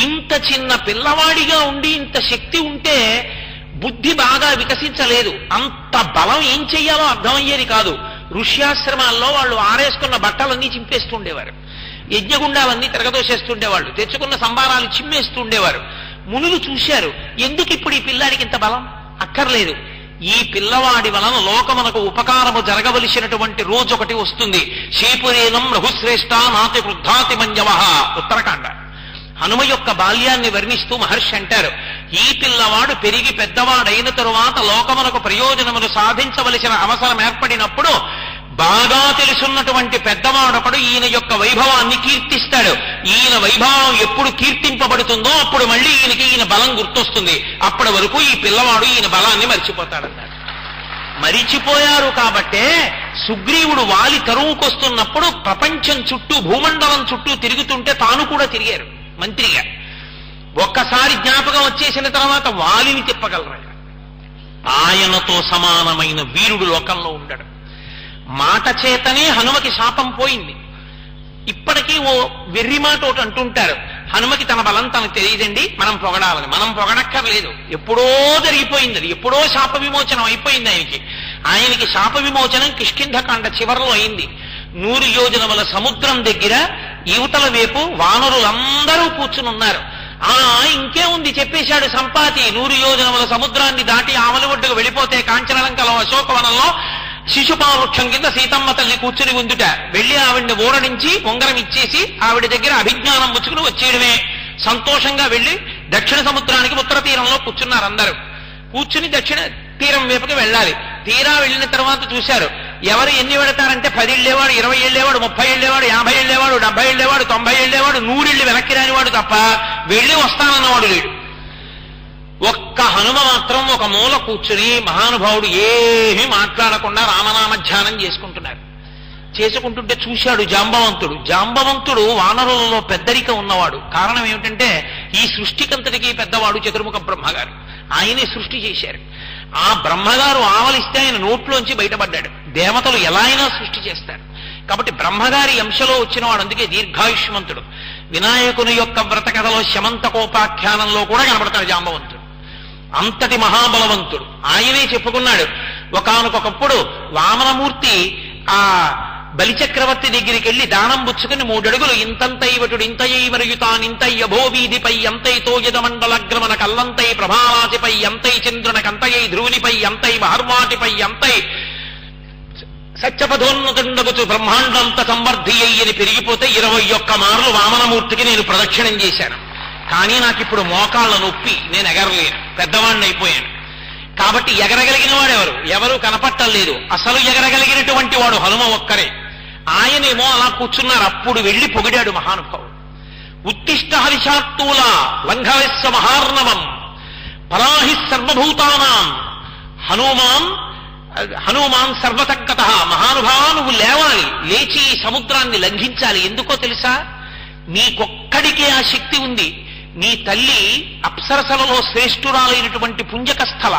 ఇంత చిన్న పిల్లవాడిగా ఉండి ఇంత శక్తి ఉంటే బుద్ధి బాగా వికసించలేదు. అంత బలం ఏం చెయ్యాలో అర్థమయ్యేది కాదు. ఋష్యాశ్రమాల్లో వాళ్ళు ఆరేసుకున్న బట్టలన్నీ చింపేస్తుండేవారు. యజ్ఞగుండాలన్నీ తిరగదోసేస్తుండేవాళ్ళు. తెచ్చుకున్న సంబారాలు చిమ్మేస్తుండేవారు. మునులు చూశారు, ఎందుకు ఇప్పుడు ఈ పిల్లాడికి ఇంత బలం? అక్కర్లేదు. ఈ పిల్లవాడి వలన లోకమునకు ఉపకారము జరగవలసినటువంటి రోజు ఒకటి వస్తుంది. శేపురేనం రఘుశ్రేష్ఠ నాతి వృద్ధాతి మంజవ. ఉత్తరకాండ. హనుమ యొక్క బాల్యాన్ని వర్ణిస్తూ మహర్షి అంటారు, ఈ పిల్లవాడు పెరిగి పెద్దవాడైన తరువాత లోకమునకు ప్రయోజనములు సాధించవలసిన అవసరం ఏర్పడినప్పుడు బాగా తెలుసున్నటువంటి పెద్దవాడొకడు ఈయన యొక్క వైభవాన్ని కీర్తిస్తాడు. ఈయన వైభవం ఎప్పుడు కీర్తింపబడుతుందో అప్పుడు మళ్ళీ ఈయన బలం గుర్తొస్తుంది. అప్పటి వరకు ఈ పిల్లవాడు ఈయన బలాన్ని మర్చిపోతాడన్నాడు. మరిచిపోయారు కాబట్టే సుగ్రీవుడు వాలి తరువుకొస్తున్నప్పుడు ప్రపంచం చుట్టూ, భూమండలం చుట్టూ తిరుగుతుంటే తాను కూడా తిరిగారు మంత్రిగా. ఒక్కసారి జ్ఞాపకం వచ్చేసిన తర్వాత వాలిని తిప్పగలరు. ఆయనతో సమానమైన వీరుడు లోకంలో ఉండడు. మాట చేతనే హనుమకి శాపం పోయింది. ఇప్పటికీ ఓ వెర్రి మాట ఒకటి అంటుంటారు, హనుమకి తన బలం తనకు తెలియదండి, మనం పొగడాలని. మనం పొగడక్కర్లేదు, ఎప్పుడో జరిగిపోయింది. అది ఎప్పుడో శాప విమోచనం అయిపోయింది ఆయనకి. ఆయనకి శాప విమోచనం కిష్కింధకాండ చివరిలో అయింది. 100 యోజనముల సముద్రం దగ్గర యువతల వైపు వానరులందరూ కూర్చుని ఉన్నారు. ఇంకేముంది చెప్పేశాడు సంపాతి. 100 యోజనముల సముద్రాన్ని దాటి ఆమలి ఒడ్డుకు వెళ్ళిపోతే కాంచనలంకలో అశోకవనంలో శిశుపావృక్షం కింద సీతమ్మ తల్లి కూర్చుని ఉందుట. వెళ్లి ఆవిడ్ని ఊరడించి ఉంగరం ఇచ్చేసి ఆవిడ దగ్గర అభిజ్ఞానం పుచ్చుకుని వచ్చేయడమే. సంతోషంగా వెళ్లి దక్షిణ సముద్రానికి ఉత్తర తీరంలో కూర్చున్నారు అందరూ. కూర్చుని దక్షిణ తీరం వైపుకి వెళ్ళాలి. తీరా వెళ్ళిన తర్వాత చూశారు, ఎవరు ఎన్ని వెళతారంటే 10 ఏళ్ళేవాడు, 20 ఏళ్ళేవాడు, 30 ఏళ్ళేవాడు, 50 ఏళ్ళేవాడు, 70 ఏళ్ళేవాడు, 90 ఏళ్ళేవాడు, 100 ఏళ్ళు వెనక్కి రానివాడు తప్ప వెళ్ళి వస్తానన్నవాడు లేడు. ఒక్క హనుమ మాత్రం ఒక మూల కూర్చుని మహానుభావుడు ఏమీ మాట్లాడకుండా రామనామ ధ్యానం చేసుకుంటుంటే చూశాడు జాంబవంతుడు. జాంబవంతుడు వానరులలో పెద్దరిక ఉన్నవాడు. కారణం ఏమిటంటే ఈ సృష్టికంతటికి పెద్దవాడు చతుర్ముఖ బ్రహ్మగారు. ఆయనే సృష్టి చేశారు. ఆ బ్రహ్మగారు ఆవలిస్తే ఆయన నోట్లోంచి బయటపడ్డాడు. దేవతలు ఎలా అయినా సృష్టి చేస్తారు. కాబట్టి బ్రహ్మగారి అంశలో వచ్చినవాడు, అందుకే దీర్ఘాయుష్మంతుడు. వినాయకుని యొక్క వ్రత కథలో శమంతకోపాఖ్యానంలో కూడా కనబడతాడు జాంబవంతుడు. అంతటి మహాబలవంతుడు. ఆయనే చెప్పుకున్నాడు, ఒకానొకప్పుడు వామనమూర్తి ఆ బలిచక్రవర్తి దగ్గరికి వెళ్లి దానం పుచ్చుకుని 3 అడుగులు ఇంతంతైవటుడు ఇంతయైవరయుతానింతయ్యభో వీధిపై ఎంతైతో యజమండలగ్రమణ కల్లంతై ప్రభారాశిపై ఎంతై చంద్రున కంతయై ధ్రువునిపై ఎంతై మహర్వాటిపై ఎంతై సత్యపథోన్నతుండగుచు బ్రహ్మాండంత సంవర్ధి అయ్యని పెరిగిపోతే 21 మార్లు వామనమూర్తికి నేను ప్రదక్షిణం చేశాను. కానీ నాకిప్పుడు మోకాళ్ళ నొప్పి, నేను ఎగరలేను, పెద్దవాడిని అయిపోయాను. కాబట్టి ఎగరగలిగిన వాడెవరు? ఎవరు కనపట్టలేదు. అసలు ఎగరగలిగినటువంటి వాడు హనుమ ఒక్కరే. ఆయనేమో అలా కూర్చున్నారు. అప్పుడు వెళ్లి పొగిడాడు మహానుభావుడు. ఉత్తిష్ట హరిషాత్తూల లంఘవస్య మహార్ణవం పరాహి సర్వభూతానాం హనుమాన్ సర్వతగ్గత. మహానుభావ, నువ్వు లేవాలి, లేచి ఈ సముద్రాన్ని లంఘించాలి. ఎందుకో తెలుసా? నీకొక్కడికే ఆ శక్తి ఉంది. నీ తల్లి అప్సరసలలో శ్రేష్ఠురాలైనటువంటి పుంజకస్థల.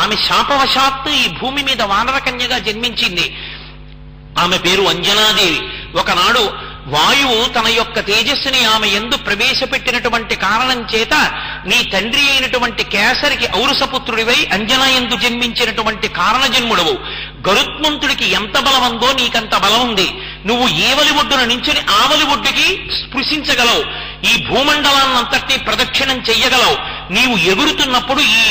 ఆమె శాపవశాత్తు ఈ భూమి మీద వానరకన్యగా జన్మించింది. ఆమె పేరు అంజనాదేవి. ఒకనాడు వాయువు తన యొక్క తేజస్సుని ఆమె యందు ప్రవేశపెట్టినటువంటి కారణం చేత నీ తండ్రి అయినటువంటి కేసరికి ఔరసపుత్రుడివై అంజనా యందు జన్మించినటువంటి కారణజన్ముడవు. గరుత్మంతుడికి ఎంత బలం ఉందో నీకంత బలం ఉంది. నువ్వు ఏవలి ఒడ్డున నించుని ఆవలి ఒడ్డుకి స్పృశించగలవు. ఈ భూమండలాన్నంతటినీ ప్రదక్షిణం చెయ్యగలవు. నీవు ఎగురుతున్నప్పుడు ఈ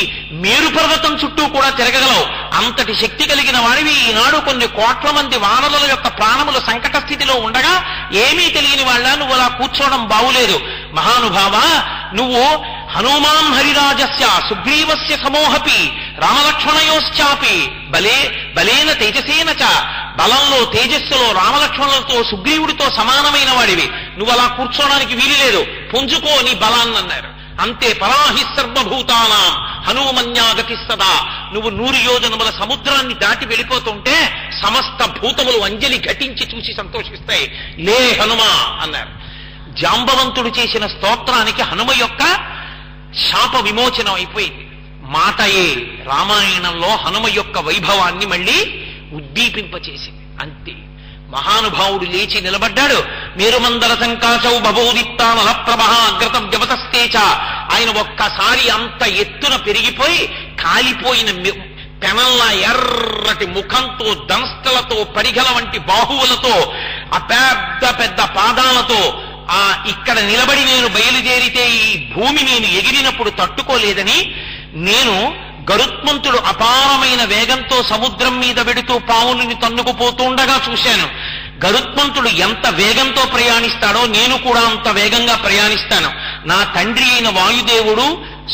మేరు పర్వతం చుట్టూ కూడా తిరగగలవు. అంతటి శక్తి కలిగిన వాడివి. ఈనాడు కొన్ని కోట్ల మంది వానరుల యొక్క ప్రాణములు సంకట స్థితిలో ఉండగా ఏమీ తెలియని వాళ్ళ నువ్వు అలా కూర్చోవడం బాగులేదు. మహానుభావ, నువ్వు హనుమాన్ హరిరాజస్య సుగ్రీవస్య సమోహపి రామలక్ష్మణయోశ్చాపి బలేన తేజసేన చ. బలంలో తేజస్సులో రామలక్ష్మణులతో సుగ్రీవుడితో సమానమైన వాడివి. నువ్వు అలా కూర్చోడానికి వీలు లేదు. పుంజుకో నీ బలాన్నన్నారు. అంతే. పరాహి సర్వభూతానాం హనుమన్యాగతి సదా. నువ్వు 100 యోజనముల సముద్రాన్ని దాటి వెళ్ళిపోతుంటే సమస్త భూతములు అంజలి ఘటించి చూసి సంతోషిస్తాయి. లే హనుమా అన్నారు. జాంబవంతుడు చేసిన స్తోత్రానికి హనుమ యొక్క శాప విమోచనం అయిపోయింది. మాటయే రామాయణంలో హనుమ యొక్క వైభవాన్ని మళ్ళీ ఉద్దీపింపచేసింది. అంతే. మహానుభావుడు లేచి నిలబడ్డాడు. మేరుమందర సంకాశౌ బభూదిత్తానల ప్రభ అగ్రతం వ్యవతస్తేచ. ఆయన ఒక్కసారి అంత ఎత్తున పెరిగిపోయి కాలిపోయిన పెనల్లా ఎర్రటి ముఖంతో దంస్తలతో పరిగల వంటి బాహువులతో ఆ పెద్ద పెద్ద పాదాలతో ఇక్కడ నిలబడి నేను బయలుదేరితే ఈ భూమి నేను ఎగిరినప్పుడు తట్టుకోలేదని నేను గరుత్మంతుడు అపారమైన వేగంతో సముద్రం మీద వెడుతూ పావుని తన్నుకుపోతుండగా చూశాను. గరుత్మంతుడు ఎంత వేగంతో ప్రయాణిస్తాడో నేను కూడా అంత వేగంగా ప్రయాణిస్తాను. నా తండ్రి అయిన వాయుదేవుడు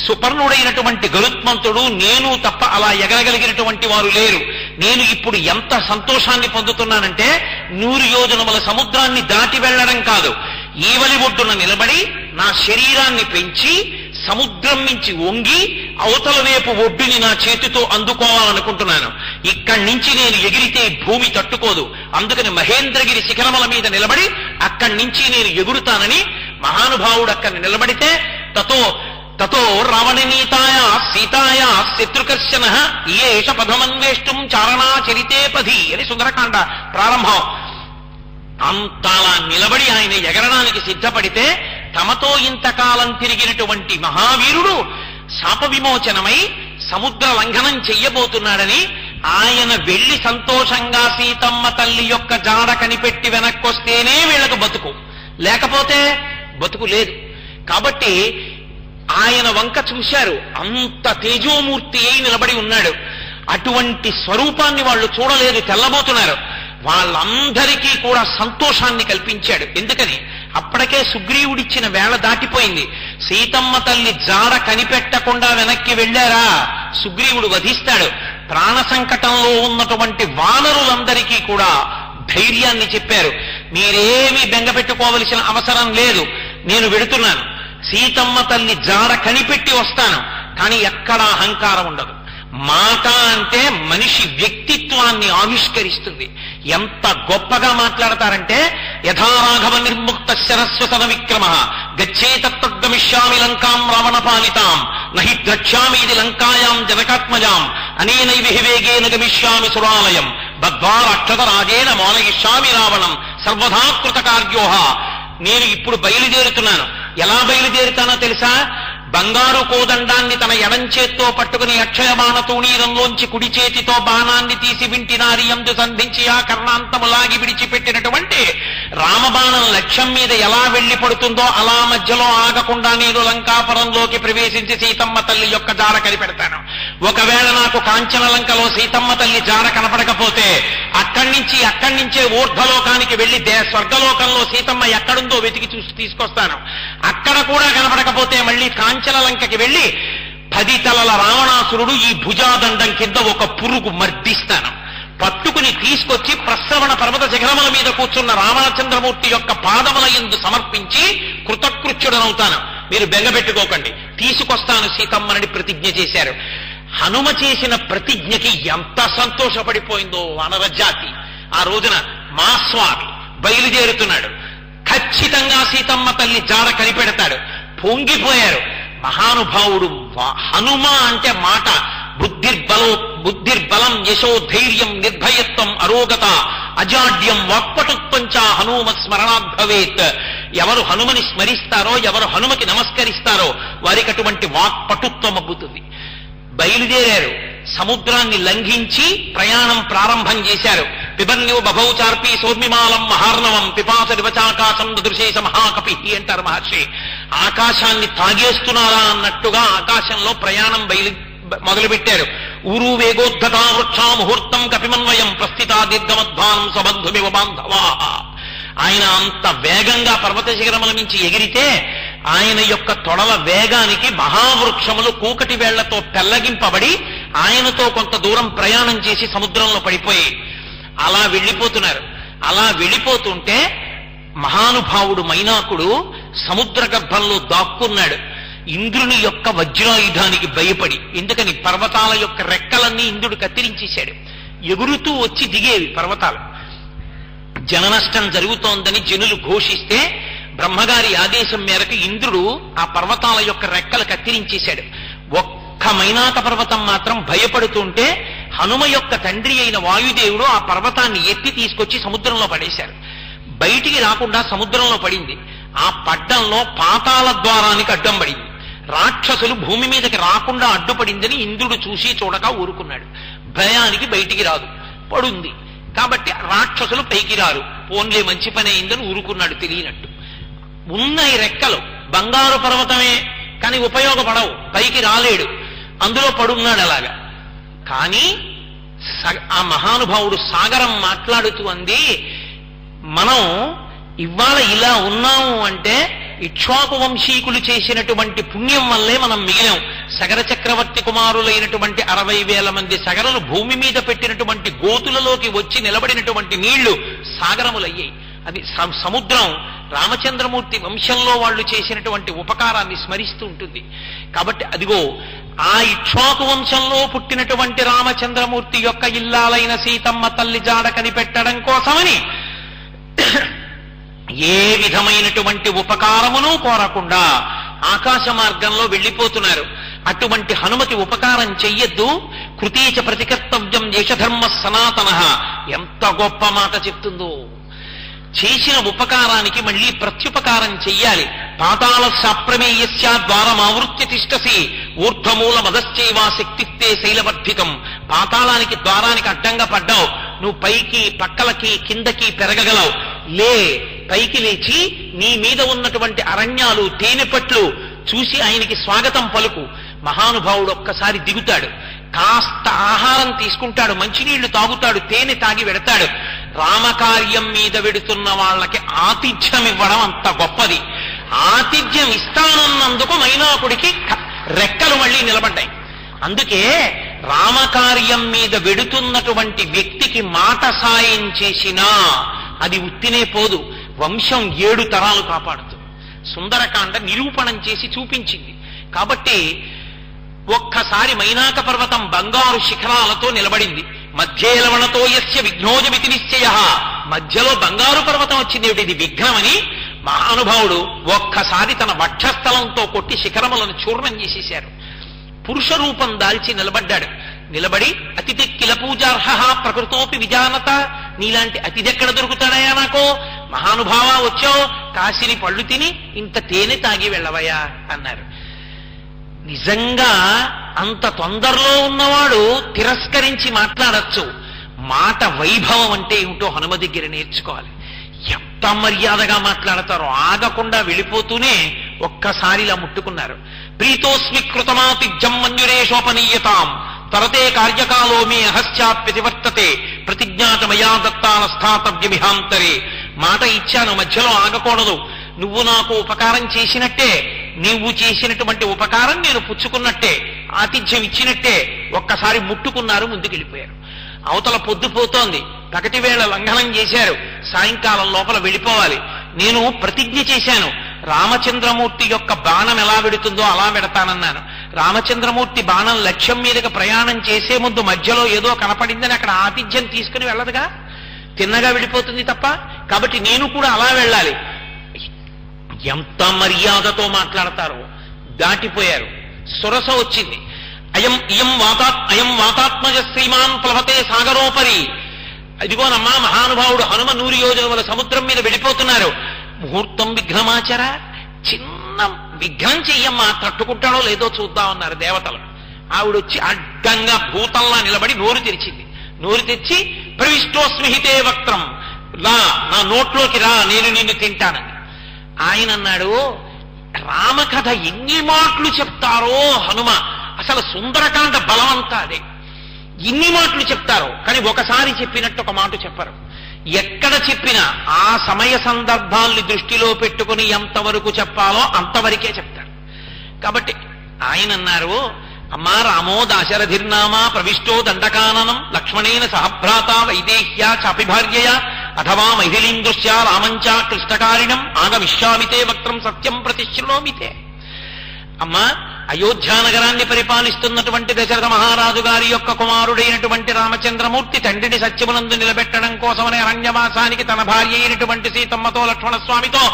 సుపర్ణుడైనటువంటి గరుత్మంతుడు నేను తప్ప అలా ఎగరగలిగినటువంటి వారు లేరు. నేను ఇప్పుడు ఎంత సంతోషాన్ని పొందుతున్నానంటే 100 యోజనముల సముద్రాన్ని దాటి వెళ్లడం కాదు, ఈవలి ఒడ్డున నిలబడి నా శరీరాన్ని పెంచి సముద్రం నుంచి వంగి అవతల వైపు ఒడ్డుని నా చేతితో అందుకోవాలనుకుంటున్నాను. ఇక్కడి నుంచి నేను ఎగిరితే భూమి తట్టుకోదు. అందుకని మహేంద్రగిరి శిఖరముల మీద నిలబడి అక్కడి నుంచి నేను ఎగురుతానని మహానుభావుడు అక్కడ నిలబడితే తతో రావణనీతాయ సీతాయ శత్రుకర్షణ ఏష పదమన్వేష్టం చారణాచరితే పది అని సుందరకాండ ప్రారంభం. అంతలా నిలబడి ఆయన ఎగరడానికి సిద్ధపడితే తమతో ఇంతకాలం తిరిగినటువంటి మహావీరుడు శాప విమోచనమై సముద్ర లంఘనం చెయ్యబోతున్నాడని ఆయన వెళ్లి సంతోషంగా సీతమ్మ తల్లి యొక్క జాడ కనిపెట్టి వెనక్కొస్తేనే వీళ్లకు బతుకు, లేకపోతే బతుకు లేదు. కాబట్టి ఆయన వంక చూశారు. అంత తేజోమూర్తి అయి నిలబడి ఉన్నాడు. అటువంటి స్వరూపాన్ని వాళ్ళు చూడలేదు, తెల్లబోతున్నారు. వాళ్ళందరికీ కూడా సంతోషాన్ని కల్పించాడు. ఎందుకని? అప్పటికే సుగ్రీవుడిచ్చిన వేళ దాటిపోయింది. సీతమ్మ తల్లి జాడ కనిపెట్టకుండా వెనక్కి వెళ్ళారా సుగ్రీవుడు వధిస్తాడు. ప్రాణ సంకటంలో ఉన్నటువంటి వానరులందరికీ కూడా ధైర్యాన్ని చెప్పారు. మీరేమీ బెంగపెట్టుకోవలసిన అవసరం లేదు, నేను వెడుతున్నాను. సీతమ్మ తల్లి జాడ కనిపెట్టి వస్తాను. కానీ ఎక్కడా అహంకారం ఉండదు. మాట అంటే మనిషి వ్యక్తిత్వాన్ని ఆవిష్కరిస్తుంది. ఎంత గొప్పగా మాట్లాడతారంటే యథారాఘవ నిర్ముక్త శరస్వసన విక్రమ గచ్చేతత్గమిష్యామి లంకాం రావణ పాలితాం నహి ద్రక్ష్యామీది లంకాయాం జనకాత్మజాం అనేనైవ వేగేన గమిష్యామి సురాలయం బద్వారక్షత రాజేన మోనయిష్యామి రావణం సర్వదా కృతకార్యోహ. నేను ఇప్పుడు బయలుదేరుతున్నాను. ఎలా బయలుదేరుతానో తెలుసా? బంగారు కోదండాన్ని తన ఎడంచేత్తో పట్టుకుని అక్షయబాణ తూణీరంలోంచి కుడి చేతితో బాణాన్ని తీసి వింటినారి యందు సంధించి ఆ కర్ణాంతములాగి విడిచిపెట్టినటువంటి రామబాణం లక్ష్యం మీద ఎలా వెళ్లి పడుతుందో అలా మధ్యలో ఆగకుండా నేను లంకాపురంలోకి ప్రవేశించి సీతమ్మ తల్లి యొక్క జాడ కనిపెడతాను. ఒకవేళ నాకు కాంచన లంకలో సీతమ్మ తల్లి జాడ కనపడకపోతే అక్కడి నుంచే ఊర్ధ్వలోకానికి వెళ్లి స్వర్గలోకంలో సీతమ్మ ఎక్కడుందో వెతికి చూసి తీసుకొస్తాను. అక్కడ కూడా కనపడకపోతే మళ్ళీ కాంచన లంకకి వెళ్లి 10 తలల రావణాసురుడు ఈ భుజాదండం కింద ఒక పురుగు మర్దిస్తాను, పట్టుకుని తీసుకొచ్చి ప్రశ్రవణ పర్వత శిఖరముల మీద కూర్చున్న రామచంద్రమూర్తి యొక్క పాదముల యందు సమర్పించి కృతకృత్యుడనవుతాను, మీరు బెంగపెట్టుకోకండి, తీసుకొస్తాను సీతమ్మని ప్రతిజ్ఞ చేశారు. హనుమ చేసిన ప్రతిజ్ఞకి ఎంత సంతోషపడిపోయిందో వానరజాతి. ఆ రోజున మా స్వామి బయలుదేరుతున్నాడు, ఖచ్చితంగా సీతమ్మ తల్లి జాడ కనిపెడతాడు. పొంగిపోయారు మహానుభావుడు. హనుమ అంటే మాట, బుద్ధిర్బలం యశో ధైర్యం నిర్భయత్వం అరోగత అజాడ్యం వాక్పటుత్వం చ హనుమ స్మరణాత్ భవేత్. ఎవరు హనుమని స్మరిస్తారో, ఎవరు హనుమకి నమస్కరిస్తారో వారికి అటువంటి వాక్పటుత్వం అబ్బుతుంది. బయలుదేరారు, సముద్రాన్ని లంఘించి ప్రయాణం ప్రారంభం చేశారు. పిబన్యో బభౌ చార్పి సౌర్మిమాలం మహార్ణవం పిపాస దివచాకాశం దృశేష మహాకపి అంటారు మహర్షి. ఆకాశాన్ని తాగేస్తున్నారా అన్నట్టుగా ఆకాశంలో ప్రయాణం మొదలుపెట్టారు. ఊరు వేగోద్ధతా వృక్షా ముహూర్తం కపిమన్వయం ప్రస్థితా దీర్ఘమధ్వానం సబంధుమివ బాంధవా. ఆయన అంత వేగంగా పర్వత శిఖరముల నుంచి ఎగిరితే ఆయన యొక్క తొడల వేగానికి మహావృక్షములు కూకటి వేళ్లతో పెళ్లగింపబడి ఆయనతో కొంత దూరం ప్రయాణం చేసి సముద్రంలో పడిపోయి అలా వెళ్ళిపోతున్నారు. అలా వెళ్ళిపోతుంటే మహానుభావుడు మైనాకుడు సముద్ర గర్భంలో దాక్కున్నాడు. ఇంద్రుని యొక్క వజ్రాయుధానికి భయపడి, ఎందుకని పర్వతాల యొక్క రెక్కలన్నీ ఇంద్రుడు కత్తిరించేశాడు. ఎగురుతూ వచ్చి దిగేవి పర్వతాలు. జననష్టం జరుగుతోందని జనులు ఘోషిస్తే బ్రహ్మగారి ఆదేశం మేరకు ఇంద్రుడు ఆ పర్వతాల యొక్క రెక్కలు కత్తిరించేశాడు. ఒక్క మైనాక పర్వతం మాత్రం భయపడుతుంటే హనుమ యొక్క తండ్రి అయిన వాయుదేవుడు ఆ పర్వతాన్ని ఎత్తి తీసుకొచ్చి సముద్రంలో పడేశారు. బయటికి రాకుండా సముద్రంలో పడింది. ఆ పడ్డంలో పాతాళ ద్వారానికి అడ్డం పడింది. రాక్షసులు భూమి మీదకి రాకుండా అడ్డుపడిందని ఇంద్రుడు చూసి చూడక ఊరుకున్నాడు. భయానికి బయటికి రాదు, పడుంది కాబట్టి రాక్షసులు పైకి రారు, పోన్లే మంచి పని అయిందని ఊరుకున్నాడు తెలియనట్టు. ఉన్న ఈ రెక్కలు బంగారు పర్వతమే కానీ ఉపయోగపడవు, పైకి రాలేడు, అందులో పడున్నాడు అలాగా. కానీ ఆ మహానుభావుడు సాగరం మాట్లాడుతూ అంది, మనం ఇవాళ ఇలా ఉన్నాము అంటే ఇక్ష్వాకు వంశీకులు చేసినటువంటి పుణ్యం వల్లే మనం మిగిలాం. సగర చక్రవర్తి కుమారులైనటువంటి 60,000 మంది సగరలు భూమి మీద పెట్టినటువంటి గోతులలోకి వచ్చి నిలబడినటువంటి నీళ్లు సాగరములయ్యాయి. అది సముద్రం రామచంద్రమూర్తి వంశంలో వాళ్ళు చేసినటువంటి ఉపకారాన్ని స్మరిస్తూ ఉంటుంది. కాబట్టి అదిగో ఆ ఇక్ష్వాకు వంశంలో పుట్టినటువంటి రామచంద్రమూర్తి యొక్క ఇల్లాలైన సీతమ్మ తల్లి జాడ కనిపెట్టడం కోసమని ఏ విధమైనటువంటి ఉపకారమును కోరకుండా ఆకాశ మార్గంలో వెళ్ళిపోతున్నారు. అటువంటి హనుమతి ఉపకారం చెయ్యొద్దు. కృతీచ ప్రతికర్తవ్యం దేశధర్మ సనాతన. ఎంత గొప్ప మాట చెప్తుందో. చేసిన ఉపకారానికి మళ్ళీ ప్రత్యుపకారం చెయ్యాలి. పాతాళ సాప్రమేయస్య ద్వారమావృత్య తిష్టసి ఊర్ధ్వమూల మదశ్చైవా శక్తిత్తే శైలవర్ధికం. పాతాళానికి ద్వారానికి అడ్డంగా పడ్డావు, నువ్వు పైకి పక్కలకి కిందకి పెరగగలవు. లే, పైకి లేచి నీ మీద ఉన్నటువంటి అరణ్యాలు తేనెపట్లు చూసి ఆయనకి స్వాగతం పలుకు. మహానుభావుడు ఒక్కసారి దిగుతాడు, కాస్త ఆహారం తీసుకుంటాడు, మంచినీళ్లు తాగుతాడు, తేనె తాగి వెడతాడు. రామకార్యం మీద వెడుతున్న వాళ్ళకి ఆతిథ్యం ఇవ్వడం అంత గొప్పది. ఆతిథ్యం ఇస్తానన్నందుకు మైనాకుడికి రెక్కలు మళ్ళీ నిలబడ్డాయి. అందుకే రామకార్యం మీద వెడుతున్నటువంటి వ్యక్తికి మాట సాయం చేసినా అది ఉత్తినే పోదు, వంశం 7 తరాలు కాపాడుతుంది. సుందరకాండ నిరూపణం చేసి చూపించింది. కాబట్టి ఒక్కసారి మైనాక పర్వతం బంగారు శిఖరాలతో నిలబడింది. మధ్యేలవణతో యస్య విఘ్నోజమితి నిశ్చయ. మధ్యలో బంగారు పర్వతం వచ్చింది, ఇది విఘ్నమని మహానుభావుడు ఒక్కసారి తన వక్షస్థలంతో కొట్టి శిఖరములను చూర్ణం చేసేశారు. పురుష రూపం దాల్చి నిలబడ్డాడు. నిలబడి అతిథి కిల పూజార్హ ప్రకృతోపి విజానత. నీలాంటి అతిథెక్కడ దొరుకుతాడయా నాకు? మహానుభావ వచ్చావు, కాసిని పళ్ళు తిని ఇంత తేనె తాగి వెళ్ళవయ్యా అన్నారు. నిజంగా అంత తొందరలో ఉన్నవాడు తిరస్కరించి మాట్లాడచ్చు. మాట వైభవం అంటే ఏమిటో హనుమ దగ్గర నేర్చుకోవాలి. ఎంత మర్యాదగా మాట్లాడతారో. ఆగకుండా వెళ్ళిపోతూనే ఒక్కసారి ఇలా ముట్టుకున్నారు. ప్రీతోస్మి కృతమాతిథ్యం మన్యురేషోపనీయతాం తరతే కార్యకాలో మే అహశ్చాప్యతివర్తతే ప్రతిజ్ఞాతమయా దత్తాన స్థాతవ్యమిహాంతరే. మాట ఇచ్చాను, మధ్యలో ఆగకూడదు. నువ్వు నాకు ఉపకారం చేసినట్టే, నీవు చేసినటువంటి ఉపకారం నేను పుచ్చుకున్నట్టే. ఆతిథ్యం ఇచ్చినట్టే ఒక్కసారి ముట్టుకున్నారు, ముందుకెళ్ళిపోయారు. అవతల పొద్దుపోతోంది, పగటి వేళ లంఘనం చేశారు, సాయంకాలం లోపల వెళ్ళిపోవాలి. నేను ప్రతిజ్ఞ చేశాను, రామచంద్రమూర్తి యొక్క బాణం ఎలా వెడుతుందో అలా వెడతానన్నాను. రామచంద్రమూర్తి బాణం లక్ష్యం మీదకి ప్రయాణం చేసే ముందు మధ్యలో ఏదో కనపడిందని అక్కడ ఆతిథ్యం తీసుకుని వెళ్ళదుగా, తిన్నగా వెళ్ళిపోతుంది తప్ప. కాబట్టి నేను కూడా అలా వెళ్ళాలి. ఎంత మర్యాదతో మాట్లాడతారో దాటిపోయారు. సురస వచ్చింది. అయం వాతాత్మజ శ్రీమాన్ ప్లవతే సాగరోపరి. ఇదిగోనమ్మా మహానుభావుడు హనుమ 100 యోజనముల సముద్రం మీద వెళ్ళిపోతున్నారు. ముహూర్తం విఘ్నమాచర, చిన్న విఘ్నం చెయ్యమ్మా, తట్టుకుంటాడో లేదో చూద్దామన్నారు దేవతలు. ఆవిడొచ్చి అడ్డంగా భూతంలా నిలబడి నోరు తెరిచింది. నోరు తెచ్చి ప్రవిష్టోస్మిహితే వక్త్రం, లా నా నోట్లోకి రా, నేను నిన్ను తింటానని. ఆయన అన్నాడు, రామకథ ఎన్ని మాటలు చెప్తారో హనుమ, అసలు సుందరకాండ బలమంతా అదే. ఇన్ని మాటలు చెప్తారో కానీ ఒకసారి చెప్పినట్టు ఒక మాట చెప్పరు. ఎక్కడ చెప్పినా ఆ సమయ సందర్భాల్ని దృష్టిలో పెట్టుకుని ఎంతవరకు చెప్పాలో అంతవరకే చెప్తారు. కాబట్టి ఆయన అన్నారు, అమ్మా రామో దాశరథిర్నామా ప్రవిష్టో దండకాననం లక్ష్మణేన సహభ్రాత వైదేహ్యా చాపి భార్యయా అథవా మైథిలీం దృశ్యా రామంచా క్లిష్టకారిణం ఆగమిష్యామితే వక్త్రం సత్యం ప్రతిశృణోమితే. అమ్మా అయోధ్యానగరాన్ని పరిపాలిస్తున్నటువంటి దశరథ మహారాజు గారి యొక్క కుమారుడైనటువంటి రామచంద్రమూర్తి తండ్రిని సత్యమునందు నిలబెట్టడం కోసమని అరణ్యవాసానికి తన భార్య అయినటువంటి సీతమ్మతో లక్ష్మణస్వామితో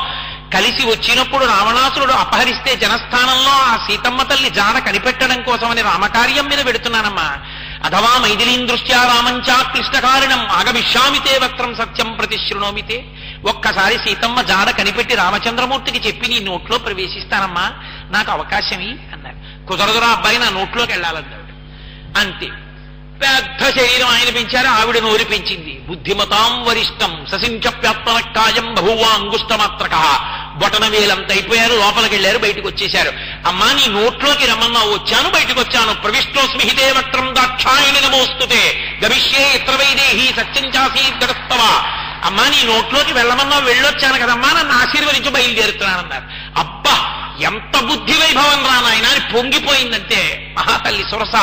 కలిసి వచ్చినప్పుడు రావణాసురుడు అపహరిస్తే జనస్థానంలో ఆ సీతమ్మ తల్లి జాడ కనిపెట్టడం కోసమని రామకార్యం మీద పెడుతున్నానమ్మా. అథవా మైథిలీం దృష్ట్యా రామంచా క్లిష్టకారిణం ఆగమిష్యామితే వక్త్రం సత్యం ప్రతిశృణోమితే. ఒక్కసారి సీతమ్మ జాడ కనిపెట్టి రామచంద్రమూర్తికి చెప్పి నీ నోట్లో ప్రవేశిస్తానమ్మా, నాకు అవకాశం అన్నారు. కుదరదురా అబ్బాయి, నా నోట్లోకి వెళ్ళాలన్నాడు. అంతే, పెద్ద శరీరం ఆయన పెంచారు, ఆవిడ నోరు పెంచింది. బుద్ధిమతాం వరిష్టం ససించప్యాత్మనక్కాయం బహువా అంగుష్టమాత్రక. బొటన వేలంత అయిపోయారు, లోపలికి వెళ్ళారు, బయటకు వచ్చేశారు. అమ్మా నీ నోట్లోకి రమ్మన్నావు, వచ్చాను, బయటకు వచ్చాను. ప్రవిష్టోస్మిహితే వక్త్రం దాక్షాయణి నమోస్తుతే గమిష్యే ఇత్ర వైదేహి సత్యంచాసీ గడస్తవ. అమ్మా నీ నోట్లోకి వెళ్ళమన్నావు, వెళ్ళొచ్చాను కదమ్మా, నన్ను ఆశీర్వదించి బయలుదేరుతున్నానన్నారు. అబ్బా ఎంత బుద్ధి వైభవం రా నాయన అని పొంగిపోయిందంటే మహాతల్లి సురస.